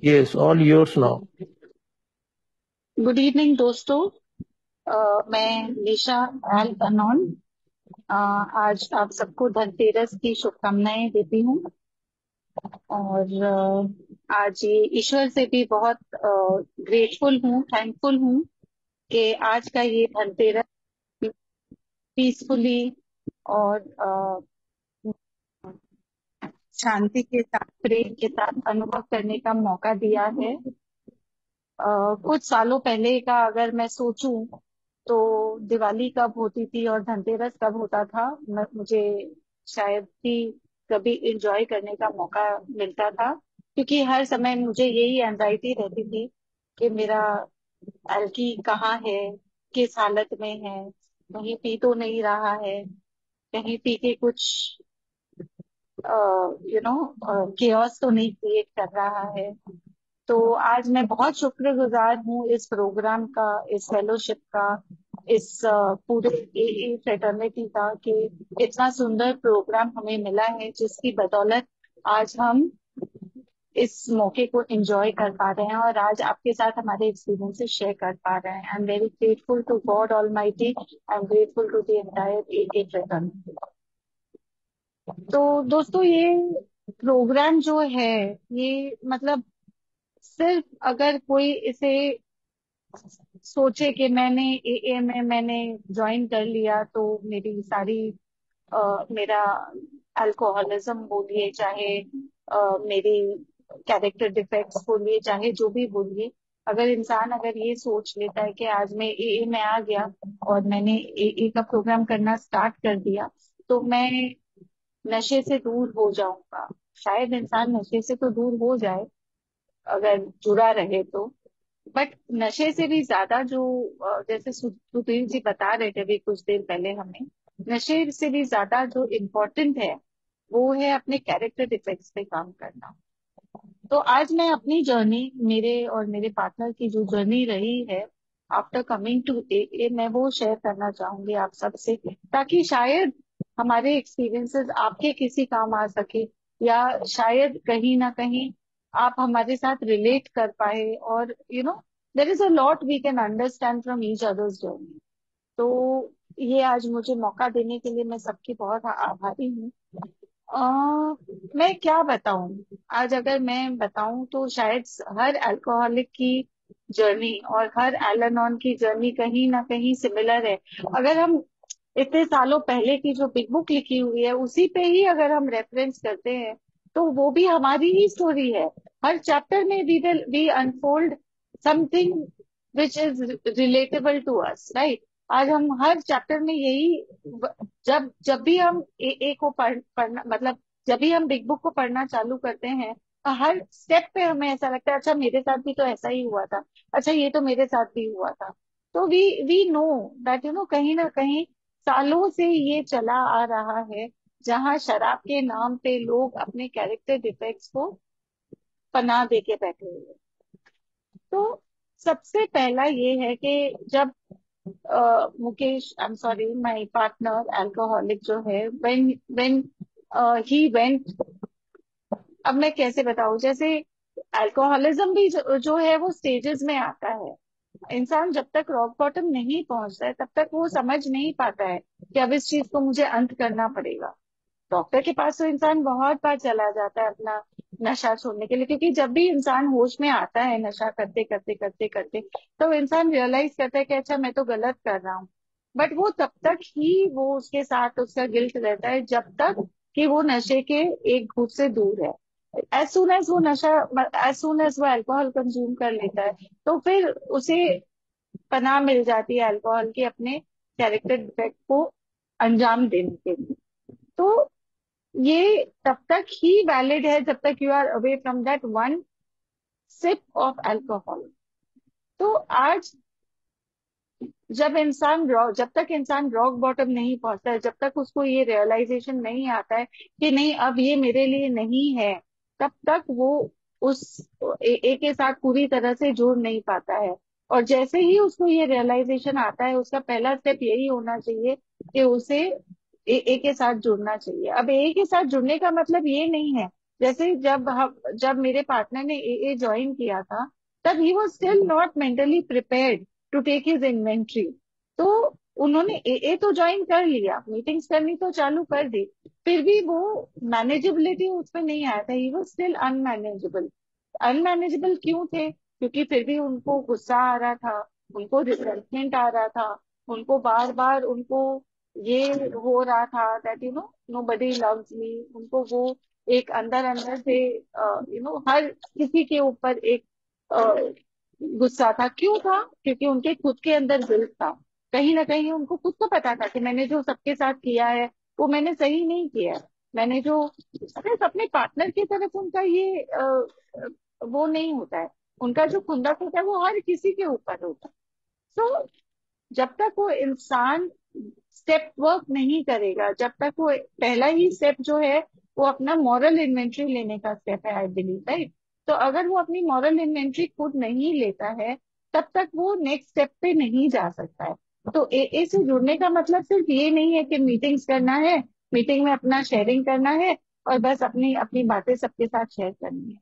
Yes, all yours now. Good evening दोस्तों। मैं निशा L unknown. आज आप सबको धनतेरस की शुभकामनाएं देती हूँ। और आज ये ईश्वर से भी बहुत ग्रेटफुल हूँ, थैंकफुल हूँ कि आज का ये धनतेरस पीसफुली और शांति के साथ, प्रेम के साथ अनुभव करने का मौका दिया है। कुछ सालों पहले का अगर मैं सोचूं तो दिवाली कब होती थी और धनतेरस कब होता था, मुझे शायद ही कभी एंजॉय करने का मौका मिलता था, क्योंकि हर समय मुझे यही एंजाइटी रहती थी कि मेरा एल्की कहाँ है, किस हालत में है, कहीं पी तो नहीं रहा है, कहीं पी के कुछ यू नो केओस तो नहीं क्रिएट कर रहा है। तो आज मैं बहुत शुक्रगुजार हूँ इस प्रोग्राम का, इस फेलोशिप का, इस पूरे ए फ्रेटर्निटी का, कि इतना सुंदर प्रोग्राम हमें मिला है जिसकी बदौलत आज हम इस मौके को एंजॉय कर पा रहे हैं और आज आपके साथ हमारे एक्सपीरियंसेस शेयर कर पा रहे हैं। I am very grateful to God almighty, I am grateful to the entire a fraternity. तो दोस्तों, ये प्रोग्राम जो है, ये मतलब सिर्फ अगर कोई इसे सोचे कि एए में मैंने ज्वाइन कर लिया तो मेरी सारी मेरा अल्कोहलिज्म बोलिए, चाहे मेरी कैरेक्टर डिफेक्ट्स बोलिए, चाहे जो भी बोलिए, अगर इंसान अगर ये सोच लेता है कि आज मैं एए में आ गया और मैंने एए का प्रोग्राम करना स्टार्ट कर दिया तो मैं नशे से दूर हो जाऊंगा। शायद इंसान नशे से तो दूर हो जाए अगर जुड़ा रहे तो, बट नशे से भी ज्यादा जो जैसे सुधीर जी बता रहे थे अभी कुछ देर पहले हमें, नशे से भी ज्यादा जो इम्पोर्टेंट है वो है अपने कैरेक्टर डिफेक्ट्स पे काम करना। तो आज मैं अपनी जर्नी, मेरे और मेरे पार्टनर की जो जर्नी रही है आफ्टर कमिंग टू ए, मैं वो शेयर करना चाहूंगी आप सबसे, ताकि शायद हमारे एक्सपीरियंसेस आपके किसी काम आ सके, या शायद कहीं ना कहीं आप हमारे साथ रिलेट कर पाए, और there is a lot we can understand from each others journey. तो ये आज मुझे मौका देने के लिए मैं सबकी बहुत आभारी हूँ। अ, मैं क्या बताऊं, आज अगर मैं बताऊं तो शायद हर अल्कोहलिक की जर्नी और हर एल की जर्नी कहीं ना कहीं सिमिलर है। अगर हम इतने सालों पहले की जो बिग बुक लिखी हुई है उसी पे ही अगर हम रेफरेंस करते हैं तो वो भी हमारी ही स्टोरी है। हर चैप्टर में we unfold something which is relatable to us, right. आज हम हर चैप्टर में यही, जब जब भी हम ए को पढ़ना मतलब जब भी हम बिग बुक को पढ़ना चालू करते हैं, हर स्टेप पे हमें ऐसा लगता है अच्छा मेरे साथ भी तो ऐसा ही हुआ था, अच्छा ये तो मेरे साथ भी हुआ था। तो वी नो दैट कहीं ना कहीं सालों से ये चला आ रहा है, जहां शराब के नाम पे लोग अपने कैरेक्टर डिफेक्ट्स को पनाह दे के बैठे हुए हैं। तो सबसे पहला ये है कि जब Mukesh, I am sorry, my partner alcoholic जो है, व्हेन व्हेन ही वेंट, अब मैं कैसे बताऊं, जैसे अल्कोहलिज्म भी जो है वो स्टेजेस में आता है। इंसान जब तक रॉक बॉटम नहीं पहुंचता है तब तक वो समझ नहीं पाता है कि अब इस चीज को मुझे अंत करना पड़ेगा। डॉक्टर के पास तो इंसान बहुत बार चला जाता है अपना नशा छोड़ने के लिए, क्योंकि जब भी इंसान होश में आता है नशा करते करते करते करते, तो इंसान रियलाइज करता है कि अच्छा मैं तो गलत कर रहा हूँ। बट वो तब तक ही वो उसके साथ उसका गिल्ट रहता है जब तक कि वो नशे के एक घूंट से दूर है। एज सुन एज वो नशा, एज सुन एज वो अल्कोहल कंज्यूम कर लेता है, तो फिर उसे पनाह मिल जाती है अल्कोहल के अपने कैरेक्टर डिफेक्ट को अंजाम देने के लिए। तो ये तब तक ही वैलिड है जब तक you are away from that one sip of alcohol. तो आज जब तक इंसान रॉक बॉटम नहीं पहुंचता है, जब तक उसको ये रियलाइजेशन नहीं आता है कि नहीं अब ये मेरे लिए नहीं है, तब तक वो उस ए के साथ पूरी तरह से जुड़ नहीं पाता है। और जैसे ही उसको ये रियलाइजेशन आता है, उसका पहला स्टेप यही होना चाहिए कि उसे ए के साथ जुड़ना चाहिए। अब ए के साथ जुड़ने का मतलब ये नहीं है जैसे जब मेरे पार्टनर ने एए ज्वाइन किया था, तब he was still not mentally prepared to take his inventory. तो उन्होंने एए तो ज्वाइन कर लिया, मीटिंग्स करनी तो चालू कर दी, फिर भी वो मैनेजेबिलिटी उसमें नहीं आया था, ही वाज स्टिल अनमैनेजेबल। अनमैनेजेबल क्यों थे? क्योंकि फिर भी उनको गुस्सा आ रहा था, उनको रिजल्टमेंट आ रहा था, उनको बार बार उनको ये हो रहा था दैट नोबडी लव्स मी। उनको वो एक अंदर अंदर से हर किसी के ऊपर एक गुस्सा था। क्यों था? क्योंकि उनके खुद के अंदर गिल्ट था। कहीं ना कहीं उनको खुद को पता था कि मैंने जो सबके साथ किया है वो मैंने सही नहीं किया है। मैंने जो सिर्फ अपने पार्टनर की तरफ उनका ये वो नहीं होता है, उनका जो खुंदक होता है वो हर किसी के ऊपर होता है। तो जब तक वो इंसान स्टेप वर्क नहीं करेगा, जब तक वो पहला ही स्टेप जो है वो अपना मॉरल इन्वेंट्री लेने का स्टेप है, आई बिलीव, राइट? तो अगर वो अपनी मॉरल इन्वेंट्री खुद नहीं लेता है, तब तक वो नेक्स्ट स्टेप पे नहीं जा सकता है। तो एए से जुड़ने का मतलब सिर्फ ये नहीं है कि मीटिंग्स करना है, मीटिंग में अपना शेयरिंग करना है और बस अपनी अपनी बातें सबके साथ शेयर करनी है।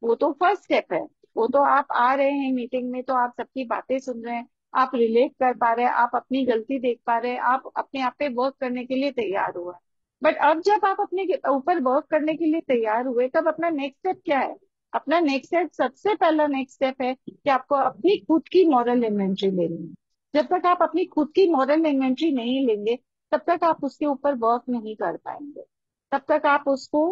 वो तो फर्स्ट स्टेप है। वो तो आप आ रहे हैं मीटिंग में तो आप सबकी बातें सुन रहे हैं, आप रिलेट कर पा रहे हैं, आप अपनी गलती देख पा रहे हैं, आप अपने आप पे वर्क करने के लिए तैयार हुए। बट अब जब आप अपने ऊपर वर्क करने के लिए तैयार हुए, तब अपना नेक्स्ट स्टेप क्या है? अपना नेक्स्ट स्टेप, सबसे पहला नेक्स्ट स्टेप है कि आपको अपनी खुद की मॉरल इन्वेंट्री लेनी है। जब तक आप अपनी खुद की मॉरल इन्वेंट्री नहीं लेंगे, तब तक आप उसके ऊपर वर्क नहीं कर पाएंगे। तब तक आप उसको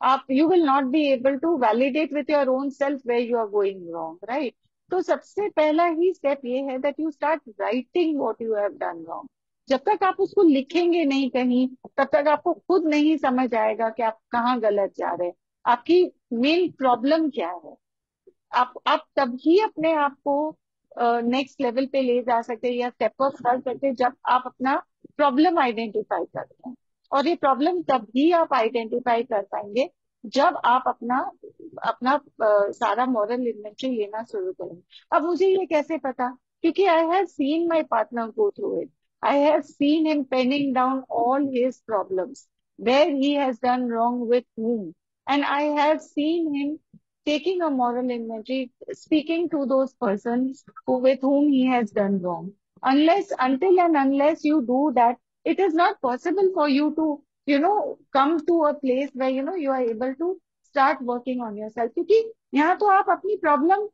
आप you will not be able to validate with your own self where you are going wrong, right? तो सबसे पहला ही स्टेप ये है that you start writing what you have done wrong. जब तक आप उसको लिखेंगे नहीं कहीं, तब तक आपको खुद नहीं समझ आएगा कि आप कहाँ गलत जा रहे हैं, आपकी मेन प्रॉब्लम क्या है। आप तभी अपने आप को नेक्स्ट लेवल पे ले जा सकते हैं या स्टेप अप कर सकते हैं, जब आप अपना प्रॉब्लम आइडेंटिफाई करते हैं। और ये प्रॉब्लम तभी आप आइडेंटिफाई कर पाएंगे जब आप अपना अपना सारा मॉरल इन्वेंट्री लेना शुरू करेंगे। अब मुझे ये कैसे पता? क्योंकि I have seen my partner go through it. I have seen him penning down all his problems, where he has done wrong with whom, and I have seen him taking a moral inventory, speaking to those persons with whom he has done wrong. Until and unless you do that, it is not possible for you to, come to a place where, you are able to start working on yourself. क्योंकि यहाँ तो आप अपनी problem,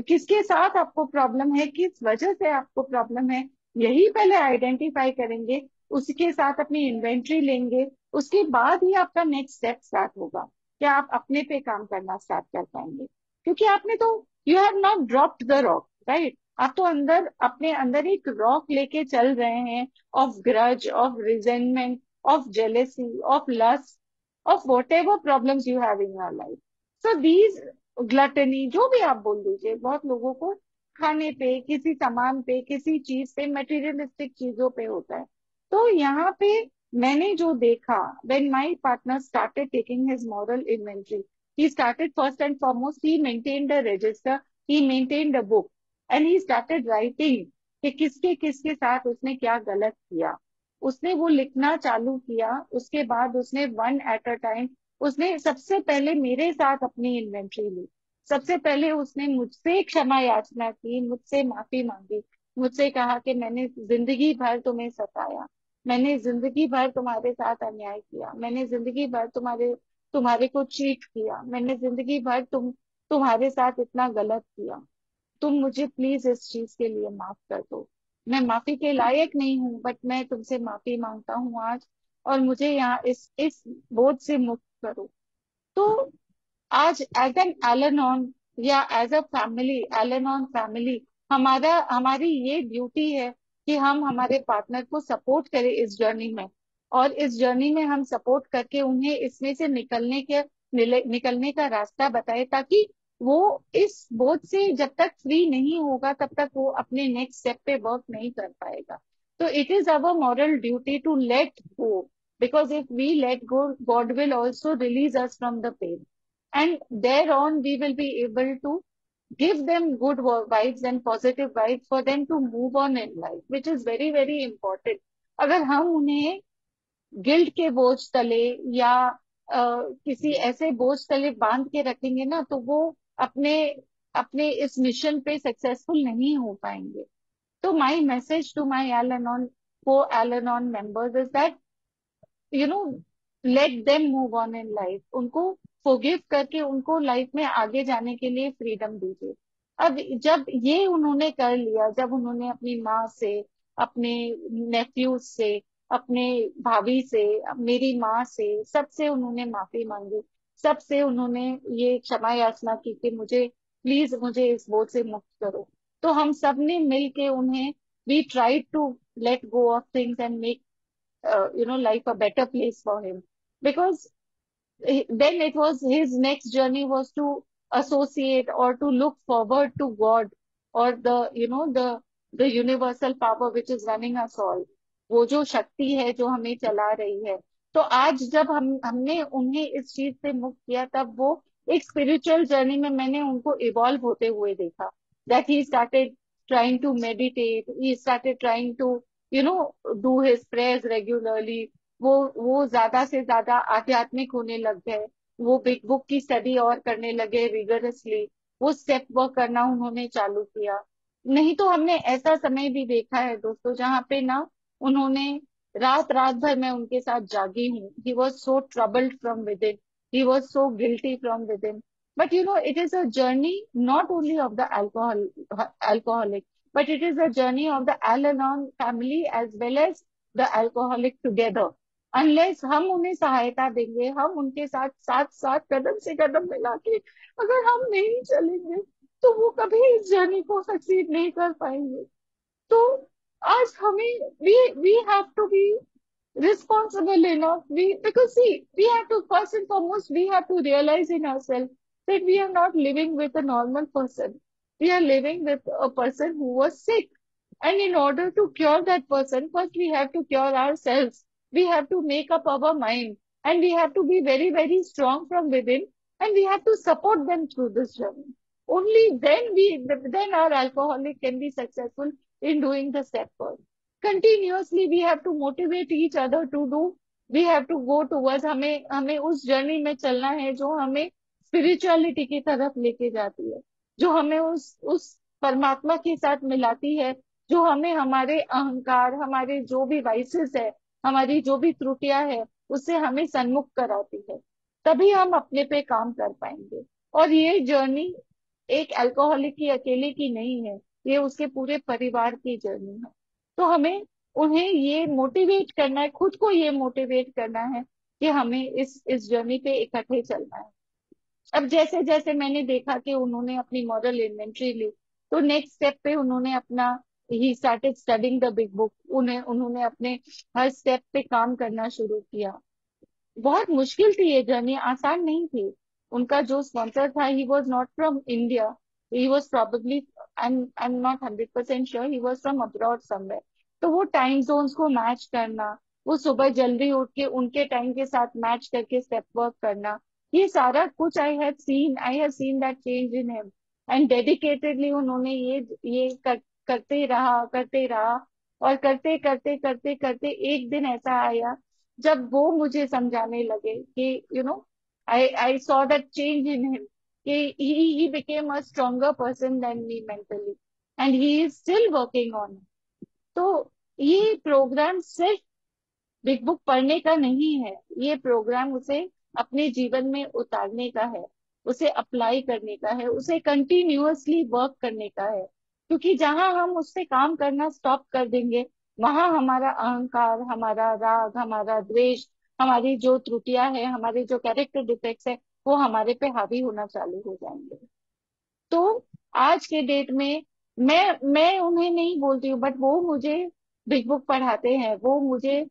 किसके साथ आपको problem है, किस वजह से आपको प्रॉब्लम है, यही पहले आइडेंटिफाई करेंगे, उसके साथ अपनी इन्वेंट्री लेंगे, उसके बाद ही आपका नेक्स्ट स्टेप स्टार्ट होगा कि आप अपने पे काम करना स्टार्ट कर पाएंगे। क्योंकि आपने तो you have not dropped the rock, right? आप तो अंदर अपने अंदर एक रॉक लेके चल रहे हैं, of grudge, of resentment, of jealousy, of lust, of whatever problems you have in your life. So these gluttony जो भी आप बोल दीजिए, बहुत लोगों को खाने पे, किसी सामान पे, किसी चीज पे, मटेरियलिस्टिक चीजों पे होता है। तो यहाँ पे मैंने जो देखा, when my partner started taking his moral inventory, he started first and foremost, he maintained a register, he maintained a book, and he started writing कि किसके किसके साथ उसने क्या गलत किया। उसने वो लिखना चालू किया, उसके बाद उसने वन एट अ टाइम, उसने सबसे पहले मेरे साथ अपनी इन्वेंट्री ली। सबसे पहले उसने मुझसे क्षमा याचना की, मुझसे माफी मांगी, मुझसे कहा कि मैंने जिंदगी भर तुम्हें सताया, मैंने जिंदगी भर तुम्हारे साथ अन्याय किया, मैंने जिंदगी भर तुम्हारे को चीट किया, मैंने जिंदगी भर तुम्हारे साथ इतना गलत किया। तुम मुझे प्लीज इस चीज के लिए माफ कर दो। मैं माफी के लायक नहीं हूँ, बट मैं तुमसे माफी मांगता हूँ आज, और मुझे यहाँ इस बोझ से मुक्त करो। तो आज एज एन एलन या as a family, Allen family, हमारी ये ड्यूटी है कि हम हमारे पार्टनर को सपोर्ट करें इस जर्नी में, और इस जर्नी में हम सपोर्ट करके उन्हें इसमें से निकलने का रास्ता बताए, ताकि वो इस बोझ से जब तक फ्री नहीं होगा, तब तक वो अपने नेक्स्ट स्टेप पे वर्क नहीं कर पाएगा। तो it is our moral duty to let go, because if we let go, God will also release us from the pain, and thereon we will be able to give them good vibes and positive vibes for them to move on in life, which is very very important. अगर हम उन्हें guilt के बोझ तले या किसी ऐसे बोझ तले बांध के रखेंगे ना, तो वो अपने अपने इस मिशन पे सक्सेसफुल नहीं हो पाएंगे। तो my message to my Al Anon को Al Anon members is that, you know, let them move on in life. उनको फॉरगिव करके उनको लाइफ में आगे जाने के लिए फ्रीडम दीजिए। अब जब ये उन्होंने कर लिया, जब उन्होंने अपनी माँ से, अपने नेफ्यूज से, अपने भाभी से, मेरी माँ से, सबसे उन्होंने माफी मांगी, सबसे उन्होंने ये क्षमा याचना की कि मुझे प्लीज मुझे इस बोझ से मुक्त करो। तो हम सब ने मिल के उन्हें, we try to let go of things and make life a better place for him, because then it was his next journey was to associate or to look forward to God, or the universal power which is running us all, वो जो शक्ति है जो हमें चला रही है। तो आज जब हमने उन्हें इस चीज से मुक्त किया, तब वो एक स्पिरिचुअल जर्नी में मैंने उनको इवॉल्व होते हुए देखा। That he started trying to meditate, he started trying to you know do his prayers regularly, वो ज्यादा से ज्यादा आध्यात्मिक होने लग गए, वो बिग बुक की स्टडी और करने लगे रिगरसली, वो स्टेप वर्क करना उन्होंने चालू किया। नहीं तो हमने ऐसा समय भी देखा है दोस्तों, जहाँ पे ना उन्होंने रात रात भर, मैं उनके साथ जागी हूँ, he was so troubled from with in, he was so guilty from with in. But it is a journey not only of the alcoholic, but it is a journey of the Al-Anon family as well as the alcoholic together. Unless हम उन्हें सहायता देंगे, हम उनके साथ साथ साथ कदम से कदम मिला के अगर हम नहीं चलेंगे, तो वो कभी इस जर्नी को सक्सीड नहीं कर पाएंगे। तो आज हमें, we have to be responsible enough. Because see, we have to, first and foremost, we have to realize in ourselves that we are not living with a normal person. We are living with a person who was sick. And in order to cure that person, first we have to cure ourselves. We have to make up our mind. And we have to be very, very strong from within. And we have to support them through this journey. Only then our alcoholic can be successful in doing the step forward. Continuously we have to motivate each other to do, we have to go towards, हमें हमें उस journey में चलना है जो हमें spirituality की तरफ लेके जाती है, जो हमें उस परमात्मा के साथ मिलाती है, जो हमें हमारे अहंकार, हमारे जो भी वाइसेस है, हमारी जो भी त्रुटियां है, उससे हमें सन्मुख कराती है। तभी हम अपने पे काम कर पाएंगे। और ये जर्नी एक अल्कोहलिक की अकेले की नहीं है, ये उसके पूरे परिवार की जर्नी है। तो हमें उन्हें ये मोटिवेट करना है, खुद को ये मोटिवेट करना है कि हमें इस जर्नी पे इकट्ठे चलना है। अब जैसे जैसे मैंने देखा कि उन्होंने अपनी मॉरल इन्वेंट्री ली, तो नेक्स्ट स्टेप पे उन्होंने अपना, he started studying the big book, उन्होंने अपने हर स्टेप पे काम करना शुरू किया। बहुत मुश्किल थी ये जर्नी, आसान नहीं थी। उनका जो स्पॉन्सर था, he was not from India, he was probably, I am not 100% sure, he was from abroad somewhere. तो वो टाइम जोन्स को मैच करना, वो सुबह जल्दी उठ के उनके टाइम के साथ मैच करके स्टेप वर्क करना, ये सारा कुछ आई have seen that change in him. And dedicatedly उन्होंने करते रहा, और करते करते करते करते एक दिन ऐसा आया जब वो मुझे समझाने लगे कि I saw that change in him, कि he became a stronger person than me mentally, and he is still working on. तो ये प्रोग्राम सिर्फ बिग बुक पढ़ने का नहीं है, ये प्रोग्राम उसे अपने जीवन में उतारने का है, उसे अप्लाई करने का है, उसे कंटिन्यूअसली वर्क करने का है। क्योंकि जहां हम उस पे काम करना स्टॉप कर देंगे, वहां हमारा अहंकार, हमारा राग, हमारा द्वेष, हमारी जो त्रुटियां हैं, हमारे जो कैरेक्टर डिफेक्ट्स है, वो हमारे पे हावी होना चालू हो जाएंगे। तो आज के डेट में मैं उन्हें नहीं बोलती हूँ, बट वो मुझे बिग बुक पढ़ाते हैं, वो मुझे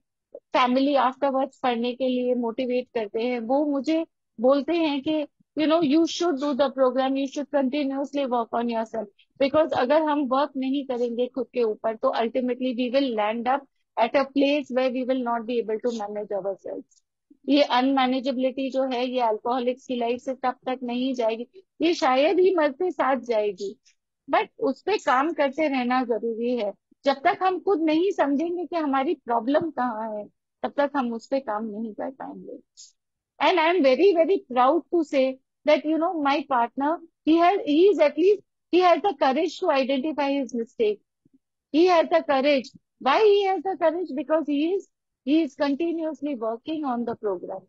फैमिली आफ्टरवर्ड्स पढ़ने के लिए मोटिवेट करते हैं, वो मुझे बोलते हैं कि you should do the programme, you should continuously work on yourself. Because अगर हम वर्क नहीं करेंगे खुद के ऊपर, तो ultimately we will land up at a place where we will not be able to manage our self. ये unmanageability जो है, ये अल्कोहलिक्स की लाइफ से तब तक नहीं जाएगी, ये शायद ही मरते साथ जाएगी, बट उस पे काम करते रहना जरूरी है। जब तक हम खुद नहीं समझेंगे कि हमारी प्रॉब्लम कहाँ है, तब तक हम उस पे काम नहीं कर पाएंगे। And I'm very, very proud to say that, my partner, he is at least, he has the courage to identify his mistake. He has the courage. Why he has the courage? Because he is continuously working on the program.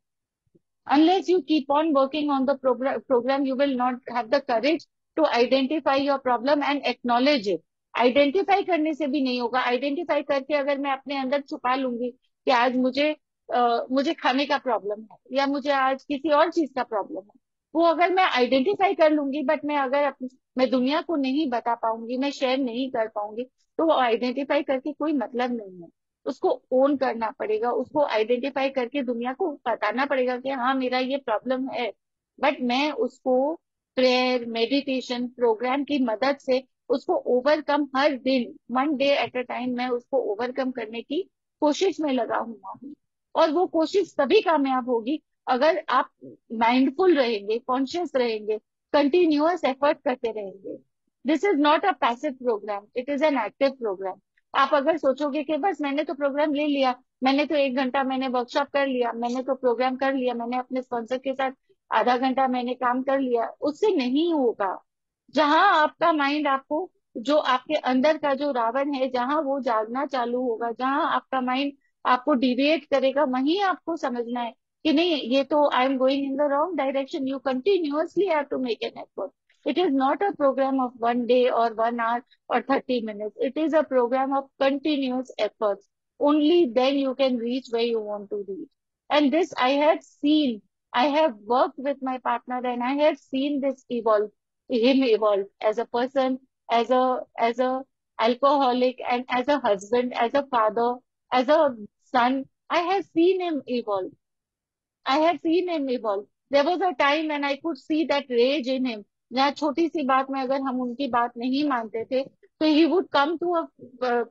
Unless you keep on working on the program, you will not have the courage to identify your problem and acknowledge it. Identify करने से भी नहीं होगा. Identify करके अगर मैं अपने अंदर छुपा लूंगी कि आज मुझे खाने का प्रॉब्लम है, या मुझे आज किसी और चीज का प्रॉब्लम है, वो अगर मैं आइडेंटिफाई कर लूंगी, बट मैं दुनिया को नहीं बता पाऊंगी, मैं शेयर नहीं कर पाऊंगी, तो वो आइडेंटिफाई करके कोई मतलब नहीं है. उसको ओन करना पड़ेगा, उसको आइडेंटिफाई करके दुनिया को बताना पड़ेगा कि हाँ, मेरा ये प्रॉब्लम है. बट मैं उसको प्रेयर, मेडिटेशन, प्रोग्राम की मदद से उसको ओवरकम, हर दिन 1 डे एट अ टाइम मैं उसको ओवरकम करने की कोशिश में लगा हुआ हूँ. और वो कोशिश तभी कामयाब होगी अगर आप माइंडफुल रहेंगे, कॉन्शियस रहेंगे, कंटिन्यूअस एफर्ट करते रहेंगे. This is not a passive programme, it is an active programme. आप अगर सोचोगे कि बस मैंने तो प्रोग्राम ले लिया, मैंने तो 1 घंटा मैंने वर्कशॉप कर लिया, मैंने तो प्रोग्राम कर लिया, मैंने अपने स्पॉन्सर के साथ आधा घंटा मैंने काम कर लिया, उससे नहीं होगा. जहां आपका माइंड आपको, जो आपके अंदर का जो रावण है, जहां वो जागना चालू होगा, जहां आपका माइंड आपको डिविएट करेगा, वहीं आपको समझना है कि नहीं, ये तो I am going in the wrong direction. You continuously have to make an effort. It is not a program of 1 day or 1 hour or 30 minutes. It is a program of continuous efforts. Only then you can reach where you want to reach. And this I have seen. I have worked with my partner and I have seen this evolve, him evolve as a person, as a alcoholic, and as a husband, as a father, as a son. I have seen him evolve. I had seen him evolve. There was a time when I could see that rage in him. जहाँ छोटी सी बात में अगर हम उनकी बात नहीं मानते थे, तो he would come to a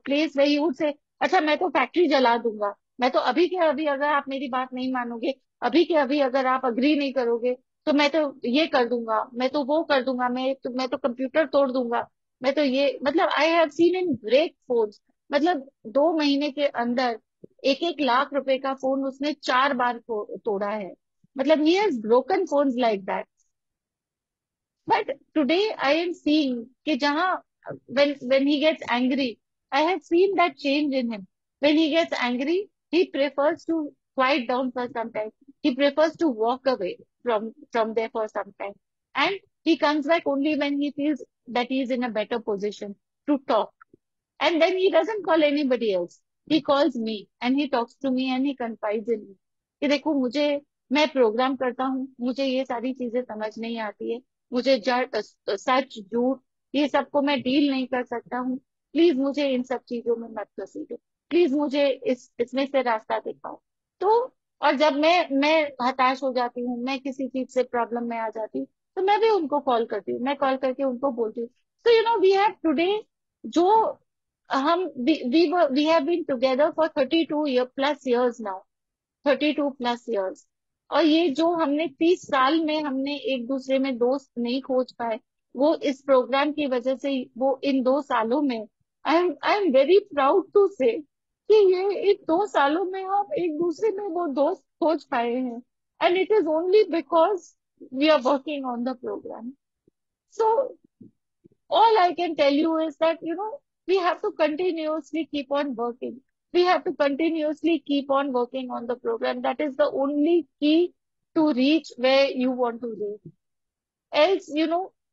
place way he would say, अच्छा मैं तो फैक्ट्री जला दूंगा, मैं तो अभी के अभी अगर आप मेरी बात नहीं मानोगे, अभी के अभी अगर आप अग्री नहीं करोगे, तो मैं तो ये कर दूंगा, मैं तो वो कर दूंगा, मैं तो कंप्यूटर तोड़ दूंगा, मैं तो ये, मतलब I have seen in break phones. मतलब 2 महीने के अंदर 1-1 लाख रुपए का फोन उसने 4 बार तोड़ा है. मतलब he has broken phones like that. But today I am seeing कि जहां, when he gets angry, I have seen that change in him. When he gets angry, he prefers to quiet down for some time. He prefers to walk away from there for some time, and he comes back only when he feels that he is in a better position to talk. And then he doesn't call anybody else. He calls me and he talks to me and he confides in me. कि देखो, मैं programme करता हूँ, मुझे ये सारी चीजें समझ नहीं आती है, मुझे सच झूठ ये सबको मैं डील नहीं कर सकता हूँ. प्लीज मुझे इन सब चीजों में मत घसीटो. प्लीज मुझे इसमें से रास्ता दिखाओ. तो और जब मैं हताश हो जाती हूँ, मैं किसी चीज से प्रॉब्लम में आ जाती हूँ, तो मैं भी उनको कॉल करती हूँ, मैं कॉल करके उनको बोलती हूँ. तो वी हैव टुडे, जो हम we have been together for 32 plus years now. 32 plus years. और ये जो हमने 30 साल में हमने एक दूसरे में दोस्त नहीं खोज पाए, वो इस प्रोग्राम की वजह से, वो इन 2 सालों में, I am very proud to say कि ये इन 2 सालों में हम एक दूसरे में वो दोस्त खोज पाए हैं. And it is only because we are working on the programme. So all I can tell you is that, we have to continuously keep on working. We have to continuously keep on working on the program. That is the only key to reach where you want to reach. Else,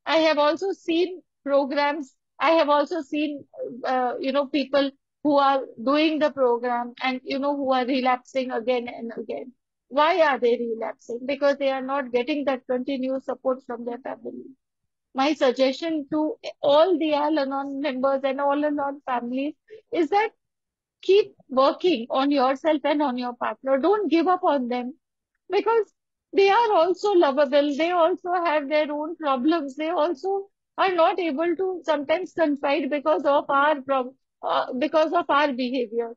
I have also seen programs. I have also seen, people who are doing the program and, who are relapsing again and again. Why are they relapsing? Because they are not getting that continuous support from their family. My suggestion to all the Al-Anon members and all Anon families is that keep working on yourself and on your partner. Don't give up on them, because they are also lovable. They also have their own problems. They also are not able to sometimes confide because of our behavior.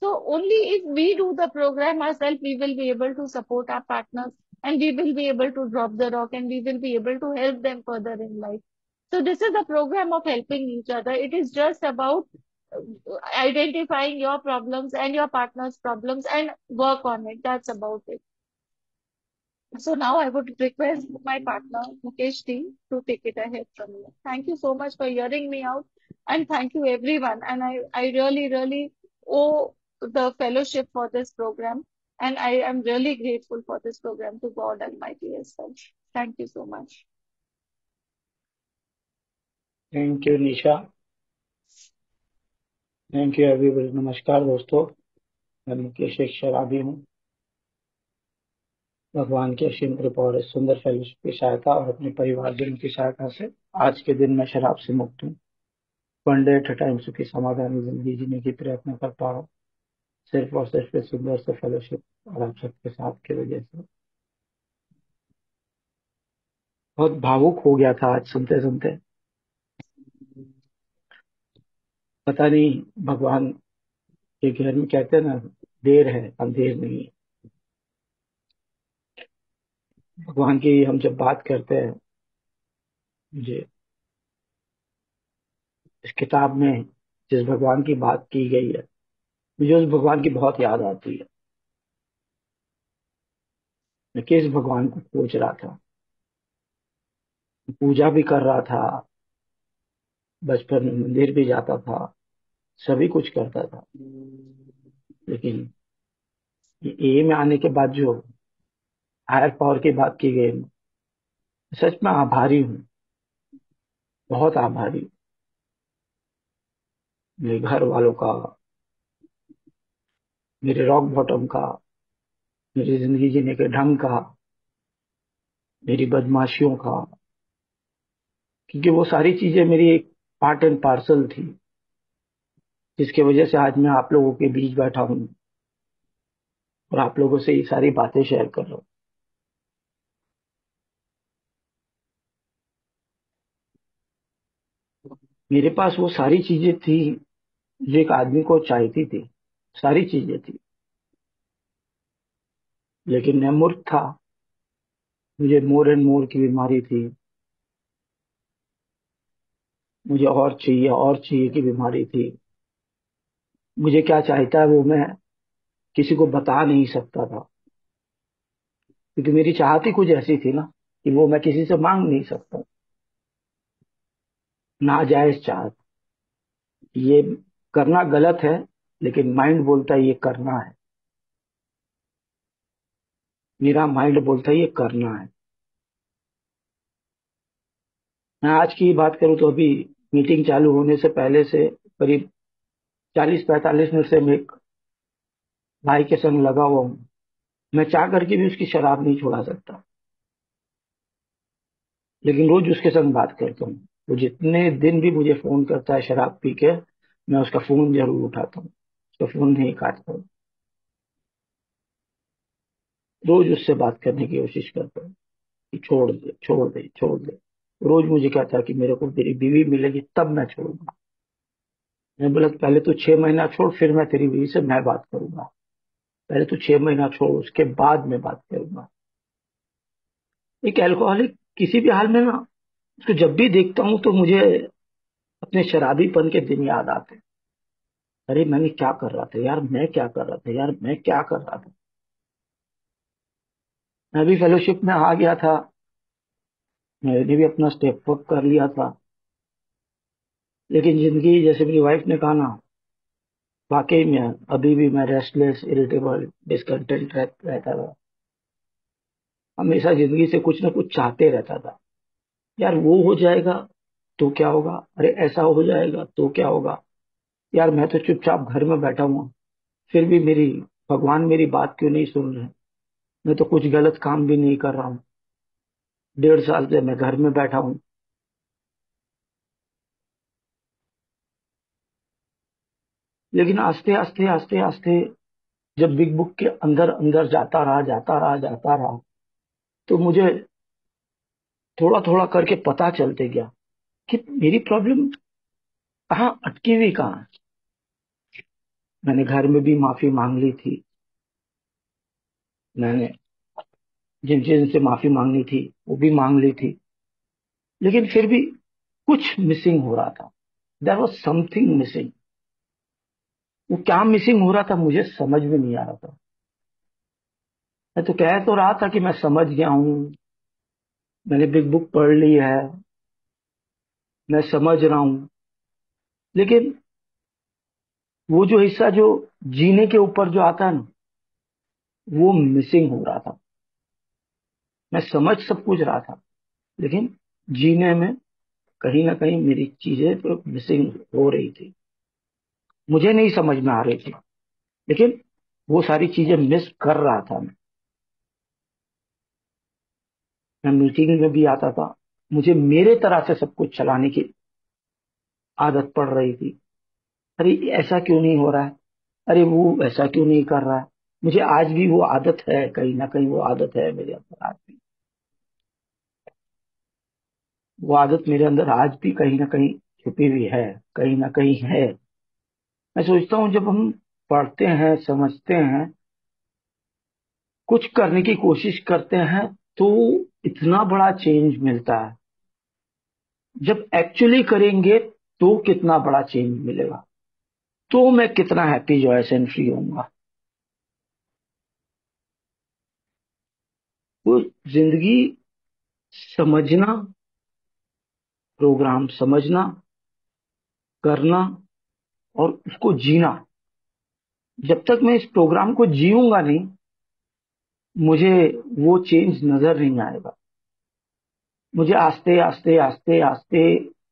So only if we do the program ourselves, we will be able to support our partners, and we will be able to drop the rock, and we will be able to help them further in life. So this is a program of helping each other. It is just about identifying your problems and your partner's problems and work on it. That's about it. So now I would request my partner, Mukesh Ji, to take it ahead from here. Thank you so much for hearing me out, and thank you everyone. And I really, really owe the fellowship for this program, and I am really grateful for this program to God Almighty as well. Thank you so much. Thank you Nisha. Thank you everybody. नमस्कार दोस्तों, मैं मुकेश एक शराबी हूँ। भगवान की असीम कृपा और इस सुंदर फेलोशिप की सहायता और अपने परिवारजनों की सहायता से आज के दिन मैं शराब से मुक्त हूँ। One day at a time सुखी समाधानी जिंदगी जीने की प्रयत्न कर पा रहा हूँ, सिर्फ और सिर्फ इस सुंदर से फेलोशिप और आप सबके साथ की वजह से। बहुत भावुक हो गया था आज सुनते सुनते। पता नहीं, भगवान के घर में कहते हैं ना, देर है अंधेर नहीं है। भगवान की हम जब बात करते हैं, मुझे इस किताब में जिस भगवान की बात की गई है, मुझे उस भगवान की बहुत याद आती है। मैं किस भगवान को खोज रहा था, पूजा भी कर रहा था, बचपन में मंदिर भी जाता था, सभी कुछ करता था। लेकिन ये में आने के बाद जो हायर पावर की बात की गई, सच में आभारी हूँ, बहुत आभारी हूँ। मेरे घर वालों का, मेरे रॉक बॉटम का, मेरी जिंदगी जीने के ढंग का, मेरी बदमाशियों का, क्योंकि वो सारी चीजें मेरी एक पार्ट एंड पार्सल थी, जिसकी वजह से आज मैं आप लोगों के बीच बैठा हूँ और आप लोगों से ये सारी बातें शेयर कर रहा हूँ। मेरे पास वो सारी चीजें थी जो एक आदमी को चाहती थी, सारी चीजें थी। लेकिन मैं मूर्ख था, मुझे मोर एंड मोर की बीमारी थी, मुझे और चाहिए की बीमारी थी। मुझे क्या चाहता है वो मैं किसी को बता नहीं सकता था, क्योंकि मेरी चाहत ही कुछ ऐसी थी ना कि वो मैं किसी से मांग नहीं सकता। नाजायज चाहत, ये करना गलत है, लेकिन माइंड बोलता है ये करना है। मेरा माइंड बोलता है ये करना है। मैं आज की बात करूं तो अभी मीटिंग चालू होने से पहले से करीब 40-45 मिनट से मैं एक भाई के संग लगा हुआ हूँ। मैं चाह करके भी उसकी शराब नहीं छुड़ा सकता, लेकिन रोज उसके संग बात करता हूँ। वो जितने दिन भी मुझे फोन करता है शराब पी के, मैं उसका फोन जरूर उठाता हूँ, उसका फोन नहीं काटता हूँ। रोज उससे बात करने की कोशिश करता हूँ कि छोड़ दे छोड़ दे छोड़ दे। रोज मुझे कहता है कि मेरे को तेरी बीवी मिलेगी तब मैं छोड़ूंगा। मैं बोला पहले तो 6 महीना छोड़, फिर मैं तेरी बीवी से मैं बात करूंगा। पहले तो 6 महीना छोड़, उसके बाद मैं बात करूंगा। एक अल्कोहलिक किसी भी हाल में ना, उसको जब भी देखता हूँ तो मुझे अपने शराबीपन के दिन याद आते हैं। अरे मैंने क्या कर रहा था यार, मैं क्या कर रहा था यार, मैं क्या कर रहा था। मैं भी फेलोशिप में आ गया था, मैंने भी अपना स्टेप अप कर लिया था। लेकिन जिंदगी, जैसे मेरी वाइफ ने कहा ना, वाकई में अभी भी मैं रेस्टलेस, इरिटेबल, डिसकंटेंट रहता था। हमेशा जिंदगी से कुछ ना कुछ चाहते रहता था। यार वो हो जाएगा तो क्या होगा, अरे ऐसा हो जाएगा तो क्या होगा। यार मैं तो चुपचाप घर में बैठा हुआ, फिर भी मेरी भगवान मेरी बात क्यों नहीं सुन रहे। मैं तो कुछ गलत काम भी नहीं कर रहा हूँ, 1.5 साल से मैं घर में बैठा हूँ। लेकिन आस्ते आस्ते आस्ते आस्ते जब बिग बुक के अंदर अंदर जाता रहा, तो मुझे थोड़ा थोड़ा करके पता चलते गया कि मेरी प्रॉब्लम कहाँ अटकी हुई कहाँ है। मैंने घर में भी माफी मांग ली थी, मैंने जिन जिनसे माफी मांगनी थी वो भी मांग ली थी, लेकिन फिर भी कुछ मिसिंग हो रहा था। There was something missing. वो क्या मिसिंग हो रहा था मुझे समझ में नहीं आ रहा था। मैं तो कह तो रहा था कि मैं समझ गया हूँ, मैंने बिग बुक पढ़ ली है, मैं समझ रहा हूँ, लेकिन वो जो हिस्सा जो जीने के ऊपर जो आता है ना, वो मिसिंग हो रहा था। मैं समझ सब कुछ रहा था, लेकिन जीने में कहीं ना कहीं मेरी चीजें तो मिसिंग हो रही थी, मुझे नहीं समझ में आ रही थी, लेकिन वो सारी चीजें मिस कर रहा था मैं मीटिंग में भी आता था, मुझे मेरे तरह से सब कुछ चलाने की आदत पड़ रही थी। अरे ऐसा क्यों नहीं हो रहा है, अरे वो ऐसा क्यों नहीं कर रहा है। मुझे आज भी वो आदत है, कहीं ना कहीं वो आदत है मेरे अंदर आज भी, वो आदत मेरे अंदर आज भी कहीं ना कहीं छुपी हुई है, कहीं ना कहीं है। मैं सोचता हूँ जब हम पढ़ते हैं, समझते हैं, कुछ करने की कोशिश करते हैं, तो इतना बड़ा चेंज मिलता है। जब एक्चुअली करेंगे तो कितना बड़ा चेंज मिलेगा, तो मैं कितना हैप्पी जॉयस एंड फ्री होऊंगा। वो जिंदगी समझना, प्रोग्राम समझना, करना और उसको जीना। जब तक मैं इस प्रोग्राम को जीऊंगा नहीं, मुझे वो चेंज नजर नहीं आएगा। मुझे आस्ते आस्ते आस्ते आस्ते,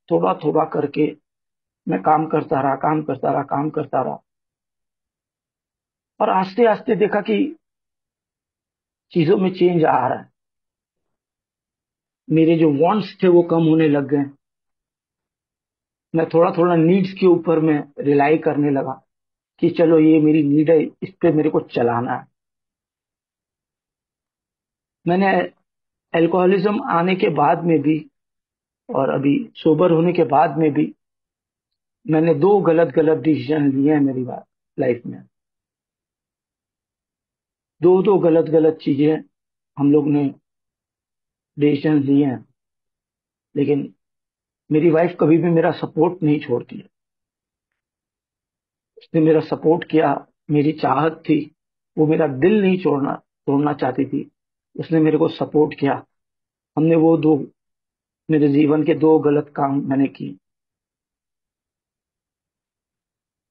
थोड़ा थोड़ा करके मैं काम करता रहा, काम करता रहा, काम करता रहा, और आस्ते आस्ते देखा कि चीजों में चेंज आ रहा है। मेरे जो वांट्स थे वो कम होने लग गए। मैं थोड़ा थोड़ा नीड्स के ऊपर मैं रिलाई करने लगा कि चलो ये मेरी नीड है, इस पे मेरे को चलाना है। मैंने अल्कोहलिज्म आने के बाद में भी और अभी सोबर होने के बाद में भी मैंने दो गलत गलत डिसीजन लिए हैं मेरी बात लाइफ में। दो दो गलत गलत चीजें हम लोग ने डिसीजन लिए हैं, लेकिन मेरी वाइफ कभी भी मेरा सपोर्ट नहीं छोड़ती है। उसने मेरा सपोर्ट किया, मेरी चाहत थी, वो मेरा दिल नहीं छोड़ना तोड़ना चाहती थी, उसने मेरे को सपोर्ट किया। हमने वो दो, मेरे जीवन के दो गलत काम मैंने किए,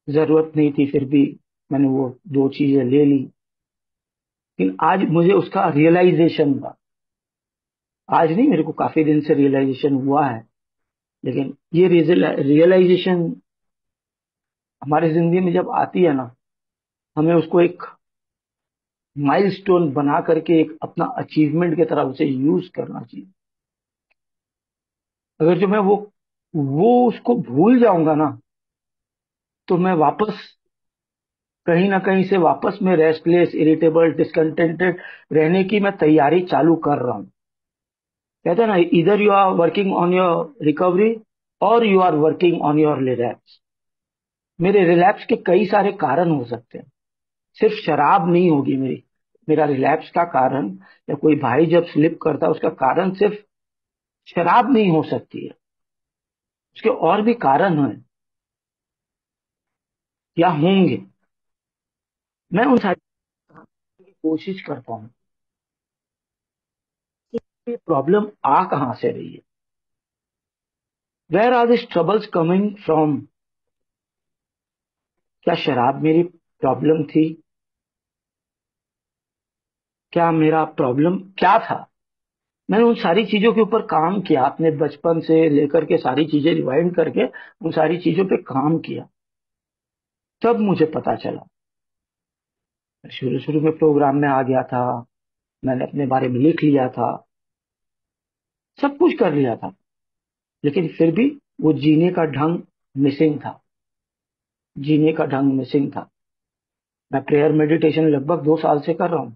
जरूरत नहीं थी फिर भी मैंने वो दो चीजें ले ली। लेकिन आज मुझे उसका रियलाइजेशन हुआ। आज नहीं, मेरे को काफी दिन से रियलाइजेशन हुआ है, लेकिन ये रियलाइजेशन हमारी जिंदगी में जब आती है ना, हमें उसको एक माइलस्टोन बना करके एक अपना अचीवमेंट की तरह उसे यूज करना चाहिए। अगर जो मैं वो उसको भूल जाऊंगा ना, तो मैं वापस कहीं ना कहीं से वापस में रेस्टलेस, इरिटेबल, डिसकंटेंटेड रहने की मैं तैयारी चालू कर रहा हूँ। कहते हैं ना, इधर you are working on your recovery और you are working on your relapse. मेरे रिलैप्स के कई सारे कारण हो सकते हैं, सिर्फ शराब नहीं होगी मेरा रिलैप्स का कारण, या कोई भाई जब स्लिप करता है उसका कारण सिर्फ शराब नहीं हो सकती है, उसके और भी कारण हैं या होंगे। मैं उन सारी की कोशिश करता हूँ कि प्रॉब्लम आ कहां से रही है, where are this troubles coming from. क्या शराब मेरी प्रॉब्लम थी? क्या मेरा प्रॉब्लम क्या था? मैंने उन सारी चीजों के ऊपर काम किया, अपने बचपन से लेकर के सारी चीजें रिवाइंड करके उन सारी चीजों पे काम किया। तब मुझे पता चला, शुरू शुरू में प्रोग्राम में आ गया था, मैंने अपने बारे में लिख लिया था, सब कुछ कर लिया था, लेकिन फिर भी वो जीने का ढंग मिसिंग था, जीने का ढंग मिसिंग था। मैं प्रेयर मेडिटेशन लगभग 2 साल से कर रहा हूँ,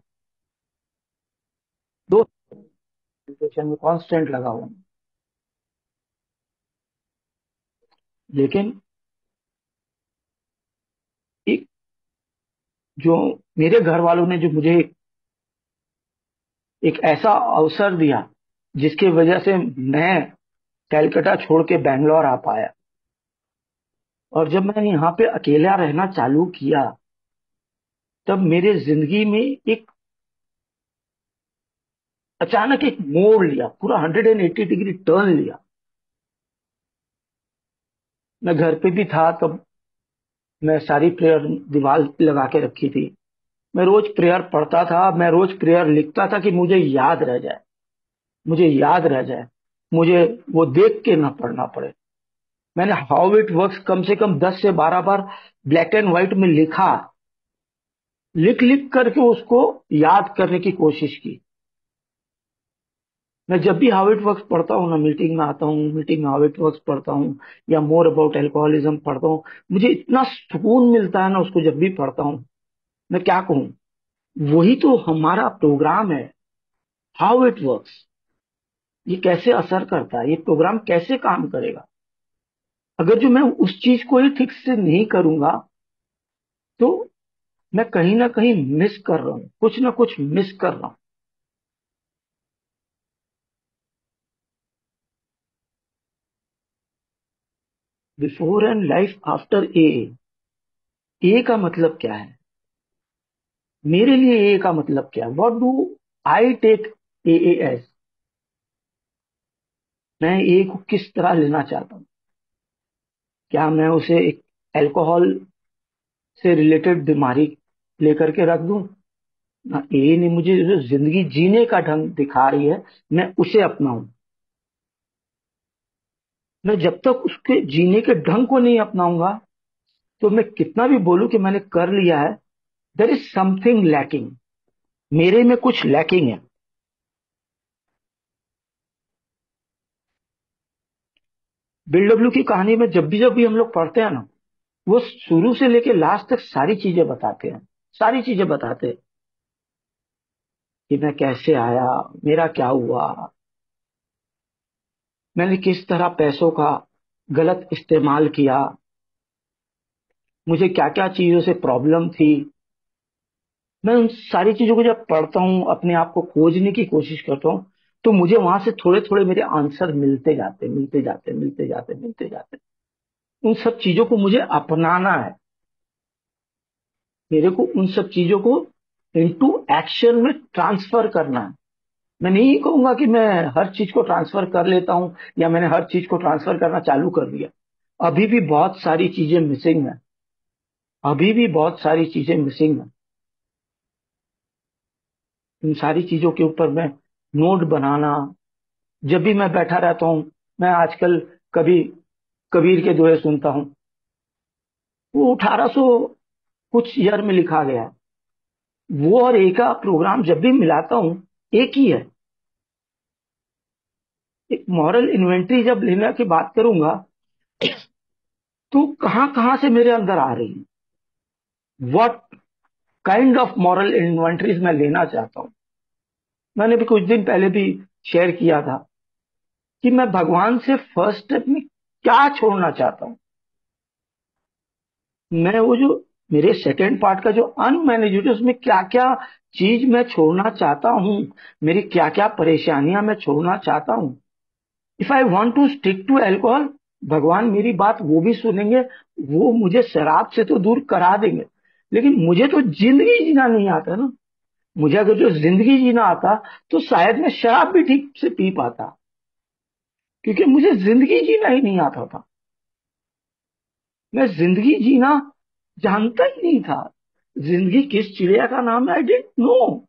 दो मेडिटेशन में कांस्टेंट लगा हुआ हूँ, लेकिन एक जो मेरे घर वालों ने जो मुझे एक ऐसा अवसर दिया जिसकी वजह से मैं कैलकाटा छोड़ के बैंगलोर आ पाया, और जब मैंने यहाँ पे अकेला रहना चालू किया, तब मेरे जिंदगी में एक अचानक एक मोड़ लिया, पूरा 180 डिग्री टर्न लिया। मैं घर पे भी था तब, मैं सारी प्रेयर दीवार पे लगा के रखी थी। मैं रोज प्रेयर पढ़ता था, मैं रोज प्रेयर लिखता था कि मुझे याद रह जाए, मुझे याद रह जाए, मुझे वो देख के ना पढ़ना पड़े। मैंने हाउ इट वर्क्स कम से कम 10 से 12 बार ब्लैक एंड व्हाइट में लिखा, लिख लिख करके उसको याद करने की कोशिश की। मैं जब भी हाउ इट वर्क्स पढ़ता हूँ ना, मीटिंग में आता हूँ, मीटिंग में हाउ इट वर्क्स पढ़ता हूँ या मोर अबाउट अल्कोहलिज्म पढ़ता हूँ, मुझे इतना सुकून मिलता है ना उसको जब भी पढ़ता हूँ। मैं क्या कहूँ, वही तो हमारा प्रोग्राम है, हाउ इट वर्क्स। ये कैसे असर करता है, ये प्रोग्राम कैसे काम करेगा। अगर जो मैं उस चीज को ही ठीक से नहीं करूंगा तो मैं कहीं ना कहीं मिस कर रहा हूं, कुछ ना कुछ मिस कर रहा हूं। Before and life after a का मतलब क्या है, मेरे लिए ए का मतलब क्या है, what do I take A S. मैं ए को किस तरह लेना चाहता हूँ। क्या मैं उसे एक अल्कोहल से रिलेटेड बीमारी लेकर के रख दूं ना, ए ने मुझे जो जिंदगी जीने का ढंग दिखा रही है, मैं उसे अपनाऊं। मैं जब तक उसके जीने के ढंग को नहीं अपनाऊंगा तो मैं कितना भी बोलूं कि मैंने कर लिया है, देयर इज समथिंग लैकिंग, मेरे में कुछ लैकिंग है। बीएलडब्ल्यू की कहानी में जब भी हम लोग पढ़ते हैं ना, वो शुरू से लेके लास्ट तक सारी चीजें बताते हैं, सारी चीजें बताते हैं कि मैं कैसे आया, मेरा क्या हुआ, मैंने किस तरह पैसों का गलत इस्तेमाल किया, मुझे क्या क्या चीजों से प्रॉब्लम थी। मैं उन सारी चीजों को जब पढ़ता हूँ, अपने आप को खोजने की कोशिश करता हूँ, तो मुझे वहां से थोड़े थोड़े मेरे आंसर मिलते जाते, मिलते जाते, मिलते जाते, मिलते जाते। उन सब चीजों को मुझे अपनाना है, मेरे को उन सब चीजों को इनटू एक्शन में ट्रांसफर करना है। मैं नहीं कहूंगा कि मैं हर चीज को ट्रांसफर कर लेता हूं या मैंने हर चीज को ट्रांसफर करना चालू कर दिया। अभी भी बहुत सारी चीजें मिसिंग है, अभी भी बहुत सारी चीजें मिसिंग है। इन सारी चीजों के ऊपर मैं नोट बनाना, जब भी मैं बैठा रहता हूँ, मैं आजकल कभी कबीर के दोहे सुनता हूँ। वो 1800 कुछ ईयर में लिखा गया है। वो और एक का प्रोग्राम जब भी मिलाता हूँ, एक ही है। एक मॉरल इन्वेंट्री जब लेने की बात करूंगा तो कहां कहां से मेरे अंदर आ रही है, what kind of moral inventories मैं लेना चाहता हूँ। मैंने भी कुछ दिन पहले भी शेयर किया था कि मैं भगवान से फर्स्ट स्टेप में क्या छोड़ना चाहता हूँ। मैं वो जो मेरे सेकेंड पार्ट का जो अनमैनेज्ड है, उसमें क्या क्या चीज मैं छोड़ना चाहता हूँ, मेरी क्या क्या परेशानियां मैं छोड़ना चाहता हूँ। If I want to stick to alcohol, भगवान मेरी बात वो भी सुनेंगे, वो मुझे शराब से तो दूर करा देंगे। लेकिन मुझे तो जिंदगी जीना नहीं आता ना। मुझे अगर जो जिंदगी जीना आता तो शायद मैं शराब भी ठीक से पी पाता, क्योंकि मुझे जिंदगी जीना ही नहीं आता था। मैं जिंदगी जीना जानता ही नहीं था। जिंदगी किस चिड़िया का नाम है, आई डेंट नो।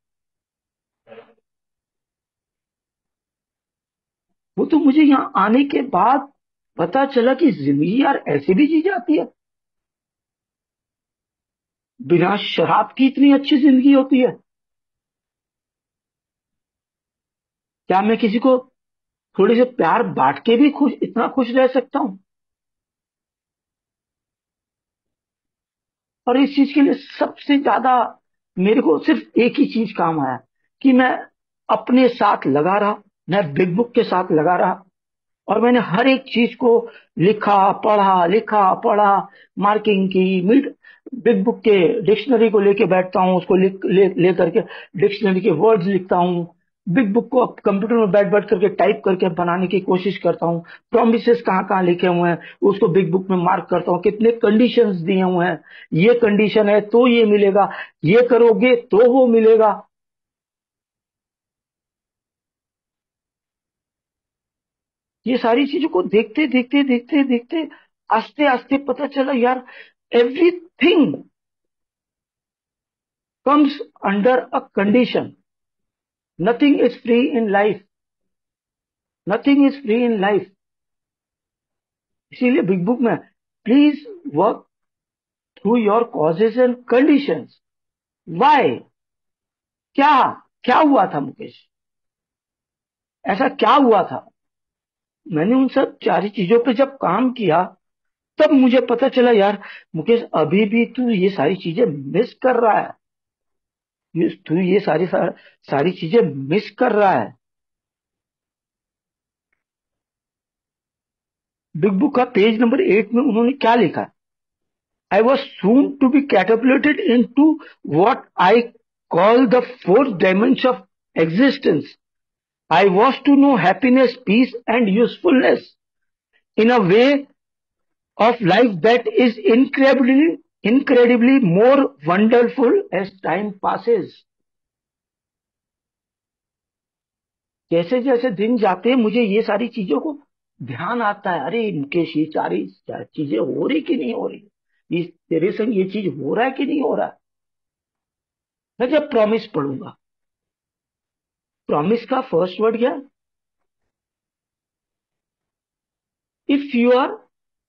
वो तो मुझे यहाँ आने के बाद पता चला कि जिंदगी यार ऐसे भी जी जाती है, बिना शराब की इतनी अच्छी जिंदगी होती है। क्या मैं किसी को थोड़ी से प्यार बांट के भी खुश, इतना खुश रह सकता हूँ। और इस चीज के लिए सबसे ज्यादा मेरे को सिर्फ एक ही चीज काम आया कि मैं अपने साथ लगा रहा, मैं बिग बुक के साथ लगा रहा, और मैंने हर एक चीज को लिखा पढ़ा, लिखा पढ़ा, मार्किंग की। मिड बिग बुक के डिक्शनरी को लेके बैठता हूँ, उसको ले करके डिक्शनरी के वर्ड्स लिखता हूँ। बिग बुक को कंप्यूटर में बैठ बैठ करके टाइप करके बनाने की कोशिश करता हूँ। प्रोमिसेस कहाँ कहाँ लिखे हुए हैं उसको बिग बुक में मार्क करता हूँ, कितने कंडीशंस दिए हुए हैं, ये कंडीशन है तो ये मिलेगा, ये करोगे तो वो मिलेगा। ये सारी चीजों को देखते देखते देखते देखते आस्ते आस्ते पता चला यार, everything comes under a condition. Nothing is free in life, nothing is free in life. इसीलिए बिग बुक में, please work through your causes and conditions. Why, क्या क्या हुआ था मुकेश, ऐसा क्या हुआ था? मैंने उन सब सारी चीजों पे जब काम किया, तब मुझे पता चला यार मुकेश, अभी भी तू ये सारी चीजें मिस कर रहा है। तू ये सारी चीजें मिस कर रहा है। बिग बुक का पेज नंबर 8 में उन्होंने क्या लिखा है? I was soon to be catapulted into what I call the fourth dimension of existence. I was to know happiness, peace, and usefulness in a way of life that is incredibly more wonderful as time passes. जैसे जैसे दिन जाते हैं मुझे ये सारी चीजों को ध्यान आता है, अरे मुकेश ये सारी चीजें हो रही कि नहीं हो रही, ये तेरे संग ये चीज हो रहा है कि नहीं हो रहा है। मैं जब प्रॉमिस पढ़ूंगा, प्रॉमिस का फर्स्ट वर्ड क्या? If you are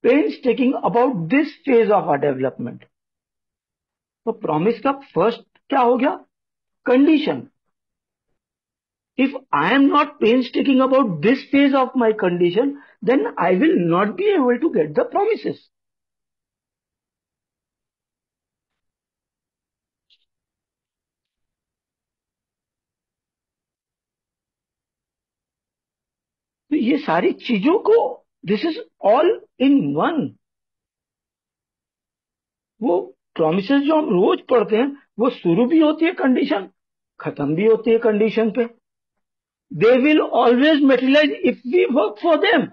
painstaking about this phase of our development, तो प्रॉमिस का फर्स्ट क्या हो गया? Condition. If I am not painstaking about this phase of my condition, then I will not be able to get the promises. तो ये सारी चीजों को, this is all in one. वो प्रोमिसेस जो हम रोज पढ़ते हैं, वो शुरू भी होती है कंडीशन, खत्म भी होती है कंडीशन पे। They will always materialize if we work for them.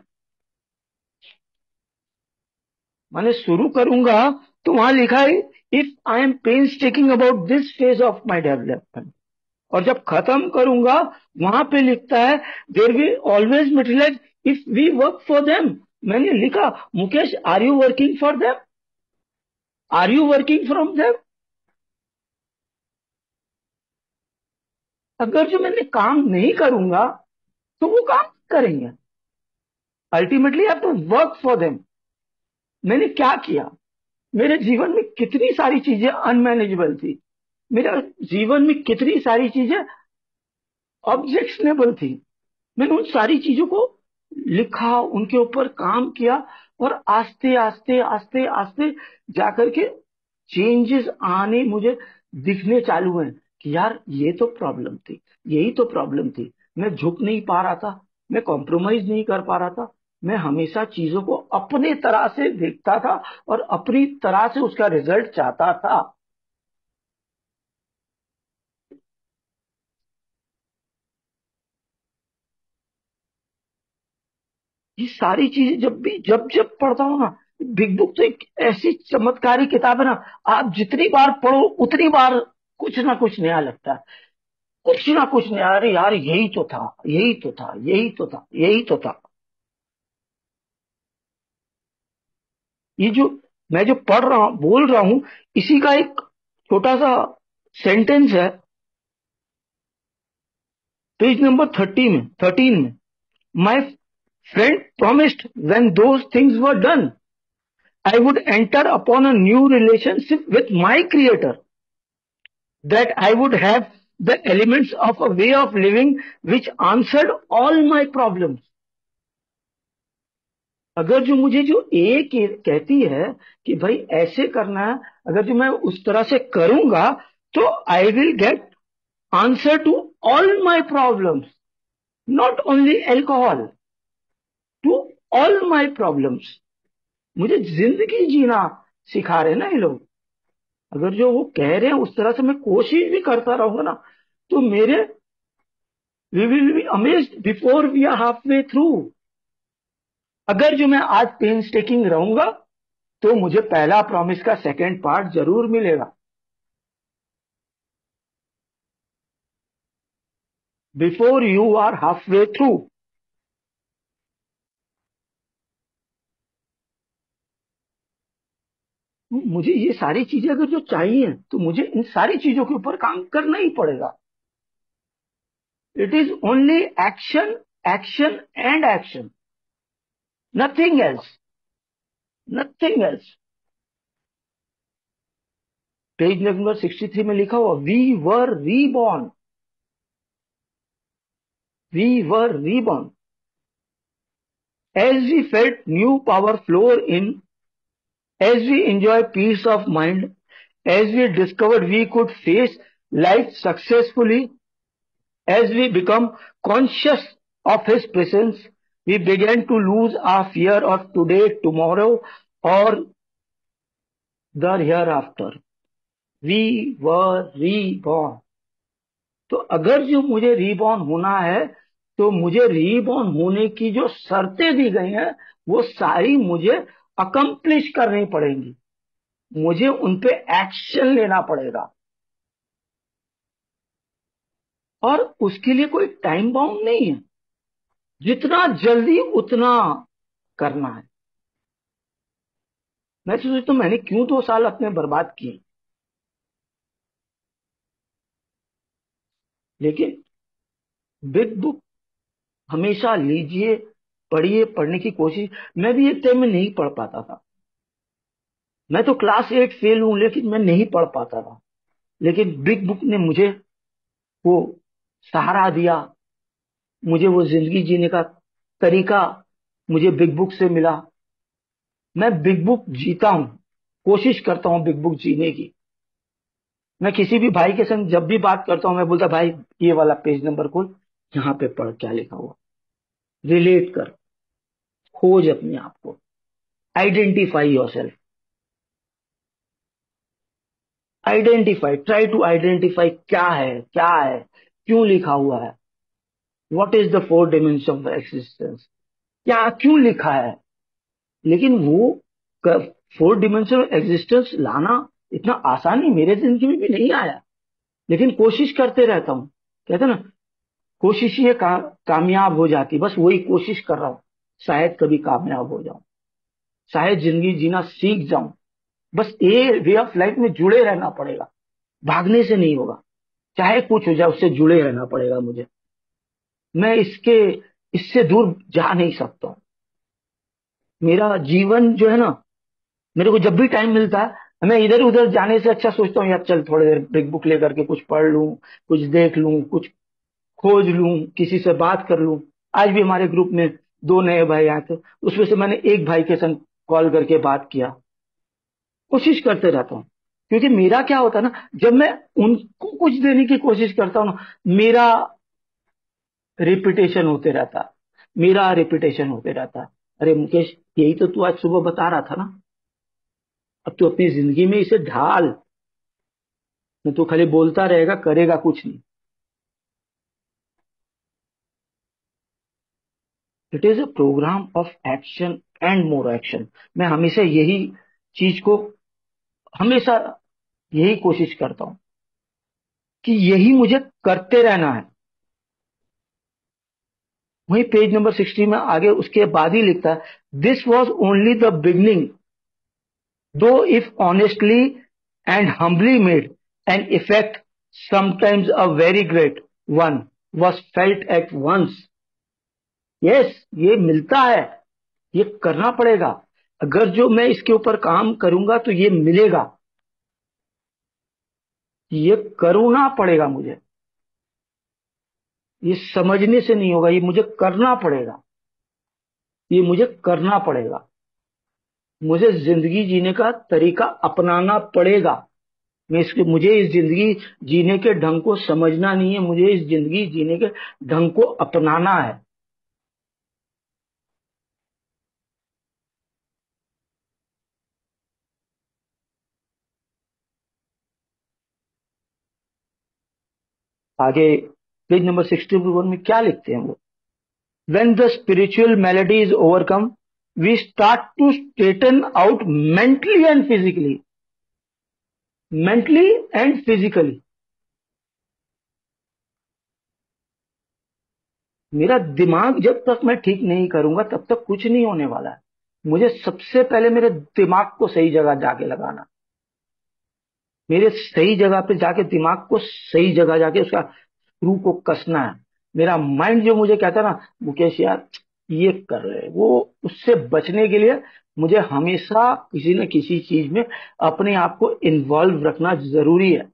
मैंने शुरू करूंगा तो वहां लिखा है, if I am painstaking about this phase of my development. और जब खत्म करूंगा वहां पे लिखता है, there will always materialize if we work for them. मैंने लिखा, Mukesh are you working for them, are you working from them? अगर जो मैंने काम नहीं करूंगा तो वो काम करेंगे। Ultimately I have to work for them. मैंने क्या किया? मेरे जीवन में कितनी सारी चीजें अनमैनेजेबल थी, मेरे जीवन में कितनी सारी चीजें ऑब्जेक्शनेबल थी। मैंने उन सारी चीजों को लिखा, उनके ऊपर काम किया, और आस्ते आस्ते आस्ते आस्ते जाकर के चेंजेस आने मुझे दिखने चालू हुए कि यार ये तो प्रॉब्लम थी, यही तो प्रॉब्लम थी। मैं झुक नहीं पा रहा था, मैं कॉम्प्रोमाइज नहीं कर पा रहा था, मैं हमेशा चीजों को अपने तरह से देखता था और अपनी तरह से उसका रिजल्ट चाहता था। ये सारी चीजें जब जब पढ़ता हूँ ना, बिग बुक तो एक ऐसी चमत्कारी किताब है ना, आप जितनी बार पढ़ो उतनी बार कुछ ना कुछ नया लगता है, कुछ ना कुछ नया। अरे यार यही तो था, यही तो था, यही तो था, यही तो था। ये जो मैं जो पढ़ रहा हूँ, बोल रहा हूँ, इसी का एक छोटा सा सेंटेंस है पेज नंबर 13 में। My friend promised when those things were done, I would enter upon a new relationship with my creator, that I would have the elements of a way of living which answered all my problems. अगर जो मुझे जो एक कहती है कि भाई ऐसे करना है, अगर जो मैं उस तरह से करूंगा तो I will get answer to all my problems, not only alcohol, to all my problems. मुझे जिंदगी जीना सिखा रहे हैं ना ये लोग। अगर जो वो कह रहे हैं उस तरह से मैं कोशिश भी करता रहूंगा ना, तो मेरे we will be amazed before we are half way through. अगर जो मैं आज पेन टेकिंग रहूंगा तो मुझे पहला प्रॉमिस का सेकेंड पार्ट जरूर मिलेगा, before you are half way through. मुझे ये सारी चीजें अगर जो चाहिए तो मुझे इन सारी चीजों के ऊपर काम करना ही पड़ेगा। It is only action, action and action, nothing else, nothing else. Page number 63 में लिखा हुआ, we were reborn, we were reborn as we felt new power flow in, as we enjoy peace of mind, as we discovered we could face life successfully, as we become conscious of His presence, we began to lose our fear of today, tomorrow, or the hereafter. We were reborn. तो अगर जो मुझे reborn होना है, तो मुझे reborn होने की जो शर्तें दी गई हैं वो सारी मुझे अकम्प्लिश करनी पड़ेंगी, मुझे उन पे एक्शन लेना पड़ेगा। और उसके लिए कोई टाइम बाउंड नहीं है, जितना जल्दी उतना करना है। मैं तो सोचता हूं मैंने क्यों 2 साल अपने बर्बाद किए। लेकिन बिग बुक हमेशा लीजिए, पढ़िए, पढ़ने की कोशिश। मैं भी एक टाइम में नहीं पढ़ पाता था, मैं तो क्लास 8 फेल हूं लेकिन मैं नहीं पढ़ पाता था। लेकिन बिग बुक ने मुझे वो सहारा दिया, मुझे वो जिंदगी जीने का तरीका मुझे बिग बुक से मिला। मैं बिग बुक जीता हूं, कोशिश करता हूं बिग बुक जीने की। मैं किसी भी भाई के संग जब भी बात करता हूं मैं बोलता, भाई ये वाला पेज नंबर खोल, यहाँ पे पढ़ क्या लिखा हुआ, रिलेट कर, खोज अपने आप को, identify yourself, identify, try to identify क्या है, क्या है, क्यों लिखा हुआ है, what is the 4 dimension of existence, क्या क्यों लिखा है। लेकिन वो 4 dimension एग्जिस्टेंस लाना इतना आसान ही मेरे जिंदगी में भी नहीं आया। लेकिन कोशिश करते रहता हूँ, कहते हैं ना, कोशिश ये कामयाब हो जाती, बस वही कोशिश कर रहा हूँ, शायद कभी कामयाब हो जाऊं, शायद जिंदगी जीना सीख जाऊं। बस ये वे ऑफ लाइफ में जुड़े रहना पड़ेगा, भागने से नहीं होगा, चाहे कुछ हो जाए उससे जुड़े रहना पड़ेगा मुझे। मैं इससे दूर जा नहीं सकता हूं। मेरा जीवन जो है ना, मेरे को जब भी टाइम मिलता है मैं इधर उधर जाने से अच्छा सोचता हूँ यार चल थोड़ी देर बिग बुक लेकर के कुछ पढ़ लूं, कुछ देख लूं, कुछ खोज लूं, किसी से बात कर लूं। आज भी हमारे ग्रुप में 2 नए भाई आए थे, उसमें से मैंने एक भाई के संग कॉल करके बात किया। कोशिश करते रहता हूँ, क्योंकि मेरा क्या होता है ना, जब मैं उनको कुछ देने की कोशिश करता हूँ ना, मेरा रिपीटेशन होते रहता है, मेरा रिपीटेशन होते रहता है। अरे मुकेश, यही तो तू आज सुबह बता रहा था ना, अब तू अपनी जिंदगी में इसे ढाल, नहीं तो खाली बोलता रहेगा, करेगा कुछ नहीं। It is a programme of action and more action. मैं हमेशा यही चीज को, हमेशा यही कोशिश करता हूं कि यही मुझे करते रहना है। वही पेज नंबर 60 में आगे उसके बाद ही लिखता है, this was only the beginning, though if honestly and humbly made an effect, sometimes a very great one was felt at once. Yes, ये मिलता है, ये करना पड़ेगा। अगर जो मैं इसके ऊपर काम करूंगा तो ये मिलेगा, ये करना पड़ेगा मुझे, ये समझने से नहीं होगा, ये मुझे करना पड़ेगा, ये मुझे करना पड़ेगा। मुझे जिंदगी जीने का तरीका अपनाना पड़ेगा। मुझे इस जिंदगी जीने के ढंग को समझना नहीं है, मुझे इस जिंदगी जीने के ढंग को अपनाना है। आगे पेज नंबर 61 में क्या लिखते हैं वो, when the spiritual malady is overcome, we start to straighten out mentally and physically, mentally and physically। मेरा दिमाग जब तक मैं ठीक नहीं करूंगा तब तक कुछ नहीं होने वाला है। मुझे सबसे पहले मेरे दिमाग को सही जगह जाके लगाना, मेरे सही जगह पे जाके दिमाग को सही जगह जाके उसका स्क्रू को कसना है। मेरा माइंड जो मुझे कहता है ना, मुकेश यार ये कर रहे हैं, वो उससे बचने के लिए मुझे हमेशा किसी न किसी चीज में अपने आप को इन्वॉल्व रखना जरूरी है।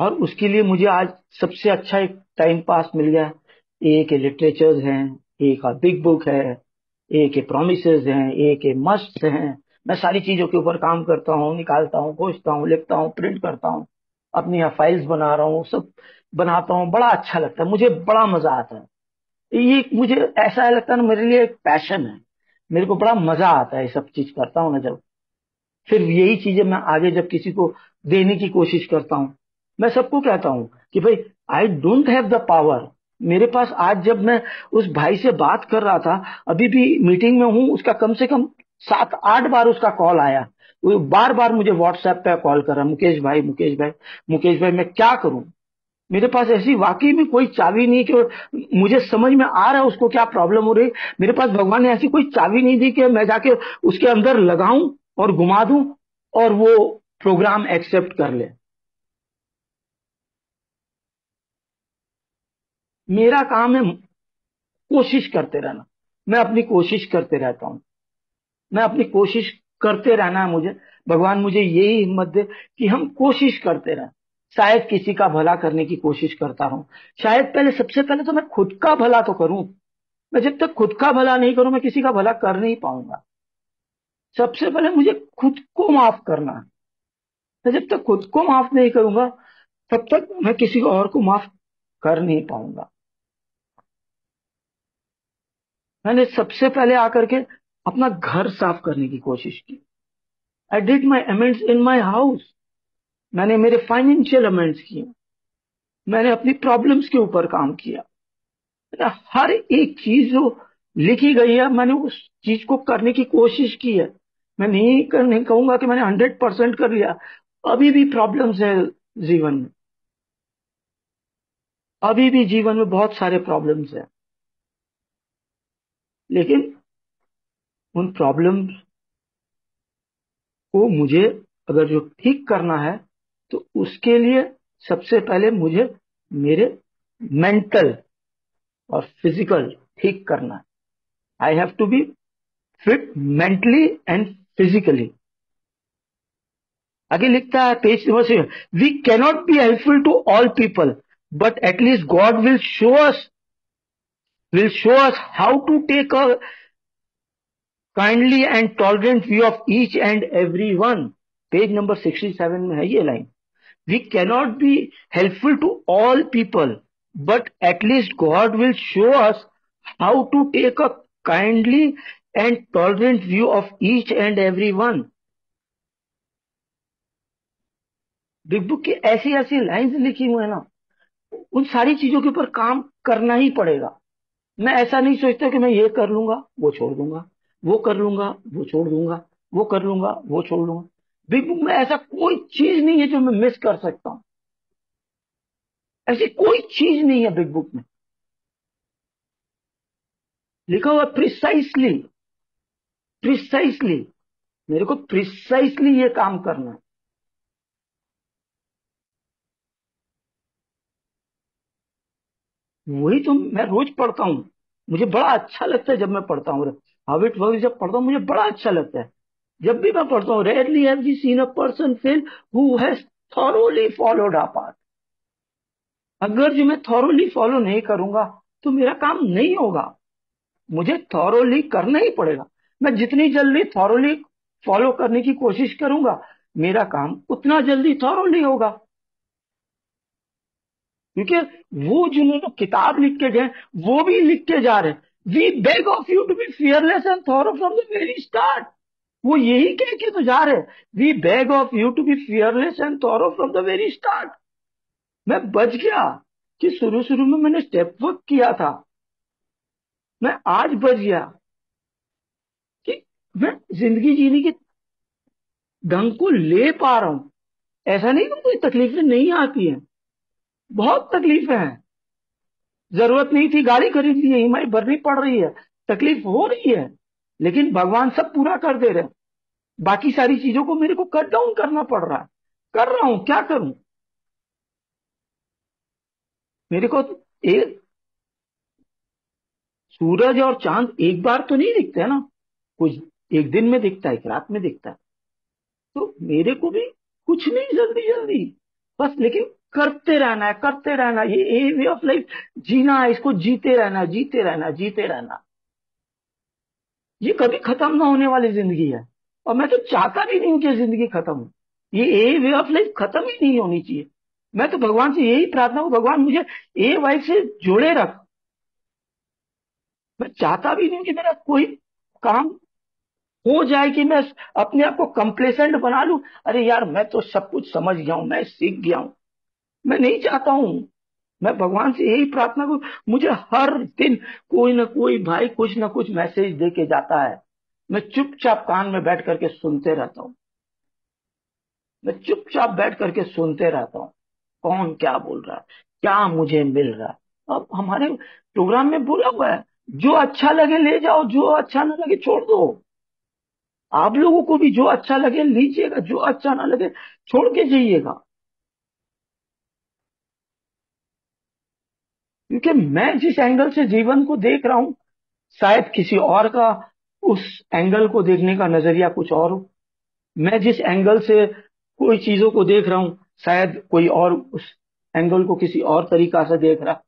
और उसके लिए मुझे आज सबसे अच्छा एक टाइम पास मिल गया है। एक लिटरेचर्स हैं, एक बिग बुक है, एक प्रोमिसेस हैं, एक मस्ट हैं। मैं सारी चीजों के ऊपर काम करता हूँ, निकालता हूँ, खोजता हूँ, लिखता हूँ, प्रिंट करता हूँ, अपनी यहाँ फाइल्स बना रहा हूँ, सब बनाता हूँ। बड़ा अच्छा लगता है, मुझे बड़ा मजा आता है। ये मुझे ऐसा लगता है ना, मेरे लिए एक पैशन है। मेरे को बड़ा मजा आता है ये सब चीज करता हूँ ना जब। फिर यही चीजें मैं आगे जब किसी को देने की कोशिश करता हूँ, मैं सबको कहता हूँ कि भाई I don't have the power. मेरे पास आज जब मैं उस भाई से बात कर रहा था, अभी भी मीटिंग में हूँ, उसका कम से कम 7-8 बार उसका कॉल आया। वो बार बार मुझे व्हाट्सएप पे कॉल कर रहा, मुकेश भाई, मुकेश भाई, मुकेश भाई, मैं क्या करूं। मेरे पास ऐसी वाकई में कोई चाबी नहीं कि मुझे समझ में आ रहा है उसको क्या प्रॉब्लम हो रही। मेरे पास भगवान ने ऐसी कोई चाबी नहीं दी कि मैं जाके उसके अंदर लगाऊं और घुमा दूं और वो प्रोग्राम एक्सेप्ट कर ले। मेरा काम है कोशिश करते रहना। मैं अपनी कोशिश करते रहता हूं। मैं अपनी कोशिश करते रहना है मुझे। भगवान मुझे यही हिम्मत दे कि हम कोशिश करते रहें। शायद किसी का भला करने की कोशिश करता रहूं। शायद पहले, सबसे पहले तो मैं खुद का भला तो करूं। मैं जब तक खुद का भला नहीं करूं, मैं किसी का भला कर नहीं पाऊंगा। सबसे पहले मुझे खुद को माफ करना है। मैं जब तक खुद को माफ नहीं करूंगा, तब तक मैं किसी को और को माफ कर नहीं पाऊंगा। मैंने सबसे पहले आकर के अपना घर साफ करने की कोशिश की। I did my amends in my house. मैंने मेरे फाइनेंशियल अमेंड्स किए। मैंने अपनी प्रॉब्लम्स के ऊपर काम किया। मैंने हर एक चीज जो लिखी गई है, मैंने उस चीज को करने की कोशिश की है। मैं नहीं कहूंगा कि मैंने 100% कर लिया। अभी भी प्रॉब्लम्स है जीवन में। अभी भी जीवन में बहुत सारे प्रॉब्लम्स हैं। लेकिन उन प्रॉब्लम्स को मुझे अगर जो ठीक करना है, तो उसके लिए सबसे पहले मुझे मेरे मेंटल और फिजिकल ठीक करना है। I have to be fit mentally and physically. आगे लिखता है page number 6, we cannot be helpful to all people, but at least God will show us how to take a kindly and tolerant view of each and every one. Page number 67 में है ये line. We cannot be helpful to all people, but at least God will show us how to take a kindly and tolerant view of each and every one. Big book की ऐसी ऐसी lines लिखी हुई है ना, उन सारी चीजों के ऊपर काम करना ही पड़ेगा। मैं ऐसा नहीं सोचता कि मैं ये कर लूंगा वो छोड़ दूंगा, वो कर लूंगा वो छोड़ दूंगा, वो कर लूंगा वो छोड़ लूंगा। बिग बुक में ऐसा कोई चीज नहीं है जो मैं मिस कर सकता हूं। ऐसी कोई चीज नहीं है बिग बुक में। लिखा हुआ प्रिसाइसली, प्रिसाइसली। मेरे को प्रिसाइसली ये काम करना है। वही तो मैं रोज पढ़ता हूँ। मुझे बड़ा अच्छा लगता है जब मैं पढ़ता हूँ। हाउ इट वर्क्स जब पढ़ता हूँ, मुझे बड़ा अच्छा लगता है। जब भी मैं पढ़ता हूँ, rarely have we seen a person fail who has thoroughly followed a path. अगर जो मैं थॉरोली फॉलो नहीं करूंगा, तो मेरा काम नहीं होगा। मुझे थॉरोली करना ही पड़ेगा। मैं जितनी जल्दी थॉरोली फॉलो करने की कोशिश करूंगा, मेरा काम उतना जल्दी थॉरोली होगा। क्योंकि वो जिन्होंने किताब लिख के गए, वो भी लिख के जा रहे हैं, we beg of you to be fearless and thorough from the very start. वो यही कह के तो जा रहे हैं, we beg of you to be fearless and thorough from the very start. मैं बच गया कि शुरू शुरू में मैंने स्टेप वर्क किया था। मैं आज बच गया कि मैं जिंदगी जीने के ढंग को ले पा रहा हूं। ऐसा नहीं कि कोई तकलीफें नहीं आती हैं, बहुत तकलीफें हैं। जरूरत नहीं थी गाड़ी खरीद ली है, ईएमआई भरनी पड़ रही है, तकलीफ हो रही है, लेकिन भगवान सब पूरा कर दे रहे हैं। बाकी सारी चीजों को मेरे को कट डाउन करना पड़ रहा है। कर रहा हूं, क्या करूं? मेरे को एक सूरज और चांद एक बार तो नहीं दिखते है ना, कुछ एक दिन में दिखता है, एक रात में दिखता है। तो मेरे को भी कुछ नहीं जल्दी जल्दी, बस लेकिन करते रहना है, करते रहना है। ये वे ऑफ लाइफ जीना है, इसको जीते रहना है, जीते रहना है, जीते रहना। ये कभी खत्म ना होने वाली जिंदगी है, और मैं तो चाहता भी नहीं हूं कि जिंदगी खत्म हो। ये वे ऑफ लाइफ खत्म ही नहीं होनी चाहिए। मैं तो भगवान से यही प्रार्थना हूँ, भगवान मुझे ए वाइफ से जोड़े रख। मैं चाहता भी नहीं हूं कि मेरा कोई काम हो जाए कि मैं अपने आप को कंप्लेसेंट बना लूं। अरे यार, मैं तो सब कुछ समझ गया हूं, मैं सीख गया हूं। मैं नहीं चाहता हूं। मैं भगवान से यही प्रार्थना करूं, मुझे हर दिन कोई ना कोई भाई कुछ ना कुछ मैसेज दे के जाता है। मैं चुपचाप कान में बैठ करके सुनते रहता हूँ। मैं चुपचाप बैठ करके सुनते रहता हूँ, कौन क्या बोल रहा है, क्या मुझे मिल रहा है। अब हमारे प्रोग्राम में बोला हुआ है, जो अच्छा लगे ले जाओ, जो अच्छा ना लगे छोड़ दो। आप लोगों को भी जो अच्छा लगे लीजिएगा, जो अच्छा ना लगे छोड़ के जाइएगा। क्योंकि मैं जिस एंगल से जीवन को देख रहा हूं, शायद किसी और का उस एंगल को देखने का नजरिया कुछ और हो। मैं जिस एंगल से कोई चीजों को देख रहा हूं, शायद कोई और उस एंगल को किसी और तरीका से देख रहा।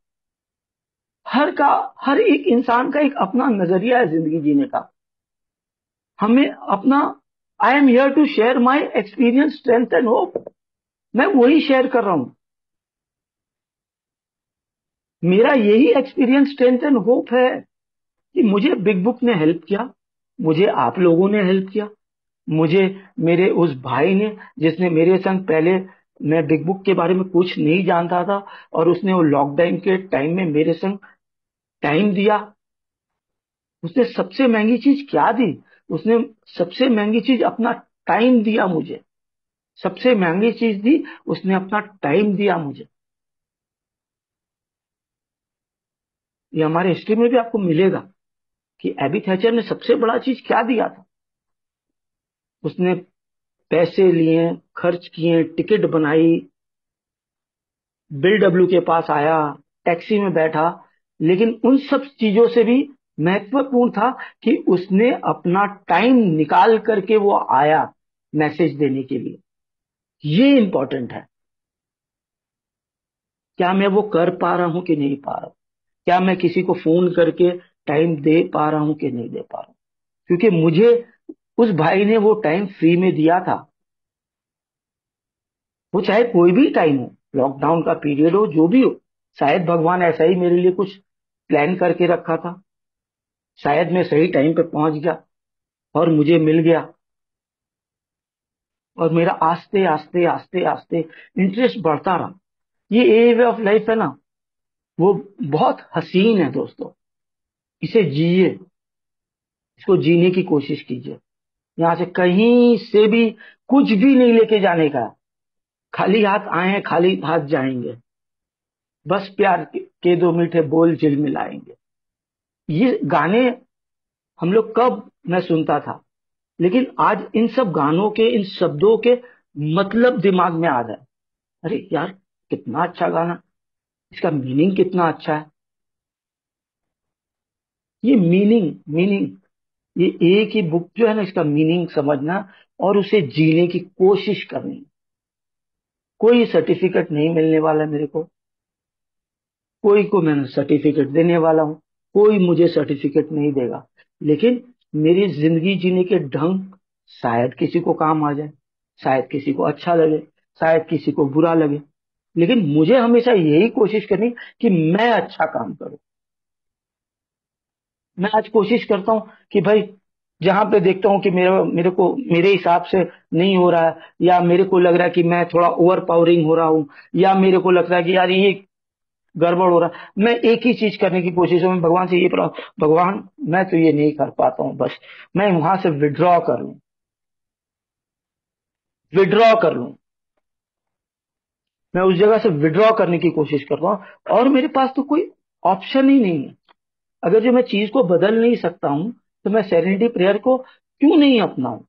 हर का हर एक इंसान का एक अपना नजरिया है जिंदगी जीने का। हमें अपना, I am here to share my experience, strength and hope. मैं वही शेयर कर रहा हूं। मेरा यही एक्सपीरियंस, स्ट्रेंथ एंड होप है कि मुझे बिग बुक ने हेल्प किया, मुझे आप लोगों ने हेल्प किया, मुझे मेरे उस भाई ने, जिसने मेरे संग पहले, मैं बिग बुक के बारे में कुछ नहीं जानता था, और उसने वो लॉकडाउन के टाइम में मेरे संग टाइम दिया। उसने सबसे महंगी चीज क्या दी? उसने सबसे महंगी चीज अपना टाइम दिया मुझे। सबसे महंगी चीज दी, उसने अपना टाइम दिया मुझे। ये हमारे हिस्ट्री में भी आपको मिलेगा कि एबी थैचर ने सबसे बड़ा चीज क्या दिया था। उसने पैसे लिए, खर्च किए, टिकट बनाई, बिल डब्ल्यू के पास आया, टैक्सी में बैठा, लेकिन उन सब चीजों से भी महत्वपूर्ण था कि उसने अपना टाइम निकाल करके वो आया मैसेज देने के लिए। ये इंपॉर्टेंट है। क्या मैं वो कर पा रहा हूं कि नहीं पा रहा हूं? क्या मैं किसी को फोन करके टाइम दे पा रहा हूं कि नहीं दे पा रहा हूं? क्योंकि मुझे उस भाई ने वो टाइम फ्री में दिया था। वो चाहे कोई भी टाइम हो, लॉकडाउन का पीरियड हो, जो भी हो, शायद भगवान ऐसा ही मेरे लिए कुछ प्लान करके रखा था। शायद मैं सही टाइम पे पहुंच गया और मुझे मिल गया, और मेरा आस्ते आस्ते आस्ते आस्ते इंटरेस्ट बढ़ता रहा। ये ए वे ऑफ लाइफ है ना, वो बहुत हसीन है दोस्तों। इसे जिए, इसको जीने की कोशिश कीजिए। यहाँ से कहीं से भी कुछ भी नहीं लेके जाने का। खाली हाथ आए हैं, खाली हाथ जाएंगे। बस प्यार के दो मीठे बोल झिलमिलाएंगे। ये गाने हम लोग कब मैं सुनता था, लेकिन आज इन सब गानों के, इन शब्दों के मतलब दिमाग में आ रहा है। अरे यार, कितना अच्छा गाना, इसका मीनिंग कितना अच्छा है। ये मीनिंग ये एक ही बुक जो है ना, इसका मीनिंग समझना और उसे जीने की कोशिश करनी। कोई सर्टिफिकेट नहीं मिलने वाला मेरे को, कोई को मैं सर्टिफिकेट देने वाला हूँ, कोई मुझे सर्टिफिकेट नहीं देगा। लेकिन मेरी जिंदगी जीने के ढंग शायद किसी को काम आ जाए, शायद किसी को अच्छा लगे, शायद किसी को बुरा लगे, लेकिन मुझे हमेशा यही कोशिश करनी कि मैं अच्छा काम करूं। मैं आज कोशिश करता हूं कि भाई, जहां पे देखता हूं कि मेरे को मेरे हिसाब से नहीं हो रहा है, या मेरे को लग रहा है कि मैं थोड़ा ओवर पावरिंग हो रहा हूं, या मेरे को लगता है कि यार ये गड़बड़ हो रहा है, मैं एक ही चीज करने की कोशिश में भगवान से ये भगवान, मैं तो ये नहीं कर पाता हूँ, बस मैं वहां से विड्रॉ कर लूं, विड्रॉ कर लूं। मैं उस जगह से विड्रॉ करने की कोशिश करता हूँ, और मेरे पास तो कोई ऑप्शन ही नहीं है। अगर जो मैं चीज को बदल नहीं सकता हूं तो मैं सेरेनिटी प्रेयर को क्यों नहीं अपनाऊं?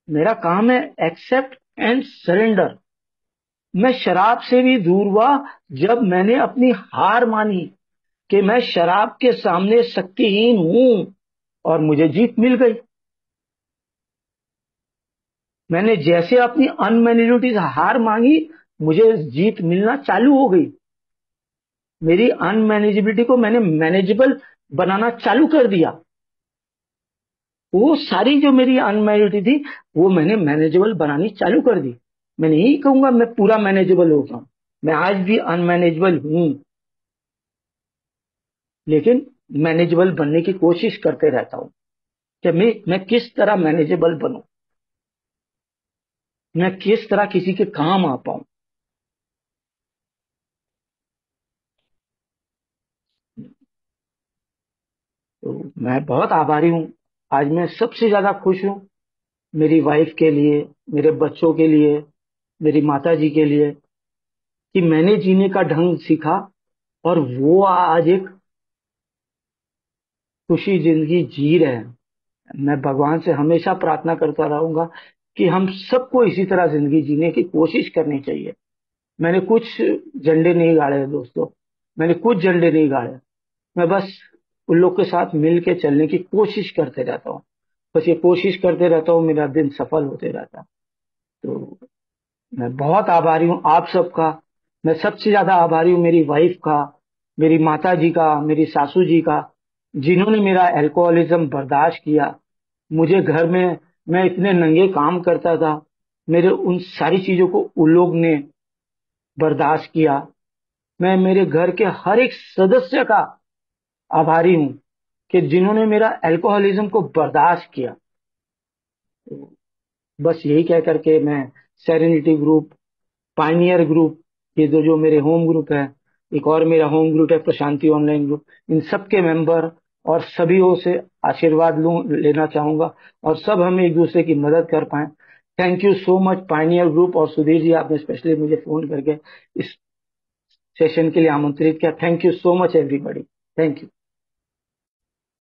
मेरा काम है एक्सेप्ट एंड सरेंडर। मैं शराब से भी दूर हुआ जब मैंने अपनी हार मानी कि मैं शराब के सामने शक्तिहीन हूं, और मुझे जीत मिल गई। मैंने जैसे अपनी अनमैनेजेबिलिटी से हार मांगी, मुझे जीत मिलना चालू हो गई। मेरी अनमैनेजेबिलिटी को मैंने मैनेजेबल बनाना चालू कर दिया। वो सारी जो मेरी अनमैनेजेबिलिटी थी, वो मैंने मैनेजेबल बनानी चालू कर दी। मैं नहीं कहूंगा मैं पूरा मैनेजेबल हो गया, मैं आज भी अनमैनेजेबल हूं, लेकिन मैनेजेबल बनने की कोशिश करते रहता हूं कि मैं किस तरह मैनेजेबल बनूं, मैं किस तरह किसी के काम आ पाऊं। तो मैं बहुत आभारी हूं। आज मैं सबसे ज्यादा खुश हूं मेरी वाइफ के लिए, मेरे बच्चों के लिए, मेरी माता जी के लिए, कि मैंने जीने का ढंग सीखा, और वो आज एक खुशी जिंदगी जी रहे हैं। मैं भगवान से हमेशा प्रार्थना करता रहूंगा कि हम सबको इसी तरह जिंदगी जीने की कोशिश करनी चाहिए। मैंने कुछ झंडे नहीं गाड़े हैं दोस्तों, मैंने कुछ झंडे नहीं गाड़े। मैं बस उन लोग के साथ मिल के चलने की कोशिश करते रहता हूँ। बस ये कोशिश करते रहता हूँ, मेरा दिन सफल होते रहता है। तो मैं बहुत आभारी हूँ आप सबका। मैं सबसे ज्यादा आभारी हूँ मेरी वाइफ का, मेरी माता जी का, मेरी सासू जी का, जिन्होंने मेरा अल्कोहलिज्म बर्दाश्त किया। मुझे घर में मैं इतने नंगे काम करता था, मेरे उन सारी चीजों को उन लोग ने बर्दाश्त किया। मैं मेरे घर के हर एक सदस्य का आभारी हूँ कि जिन्होंने मेरा अल्कोहलिज्म को बर्दाश्त किया। तो बस यही कह करके मैं सेरेनिटी ग्रुप, पाइनियर ग्रुप, ये दो जो मेरे होम ग्रुप है, एक और मेरा होम ग्रुप है प्रशांति ऑनलाइन ग्रुप, इन सब के मेंबर और सभी से आशीर्वाद लेना चाहूंगा, और सब हम एक दूसरे की मदद कर पाए। Thank you so much pioneer group, और सुधीर जी आपने स्पेशली मुझे फोन करके इस सेशन के लिए आमंत्रित किया। Thank you so much everybody. Thank you.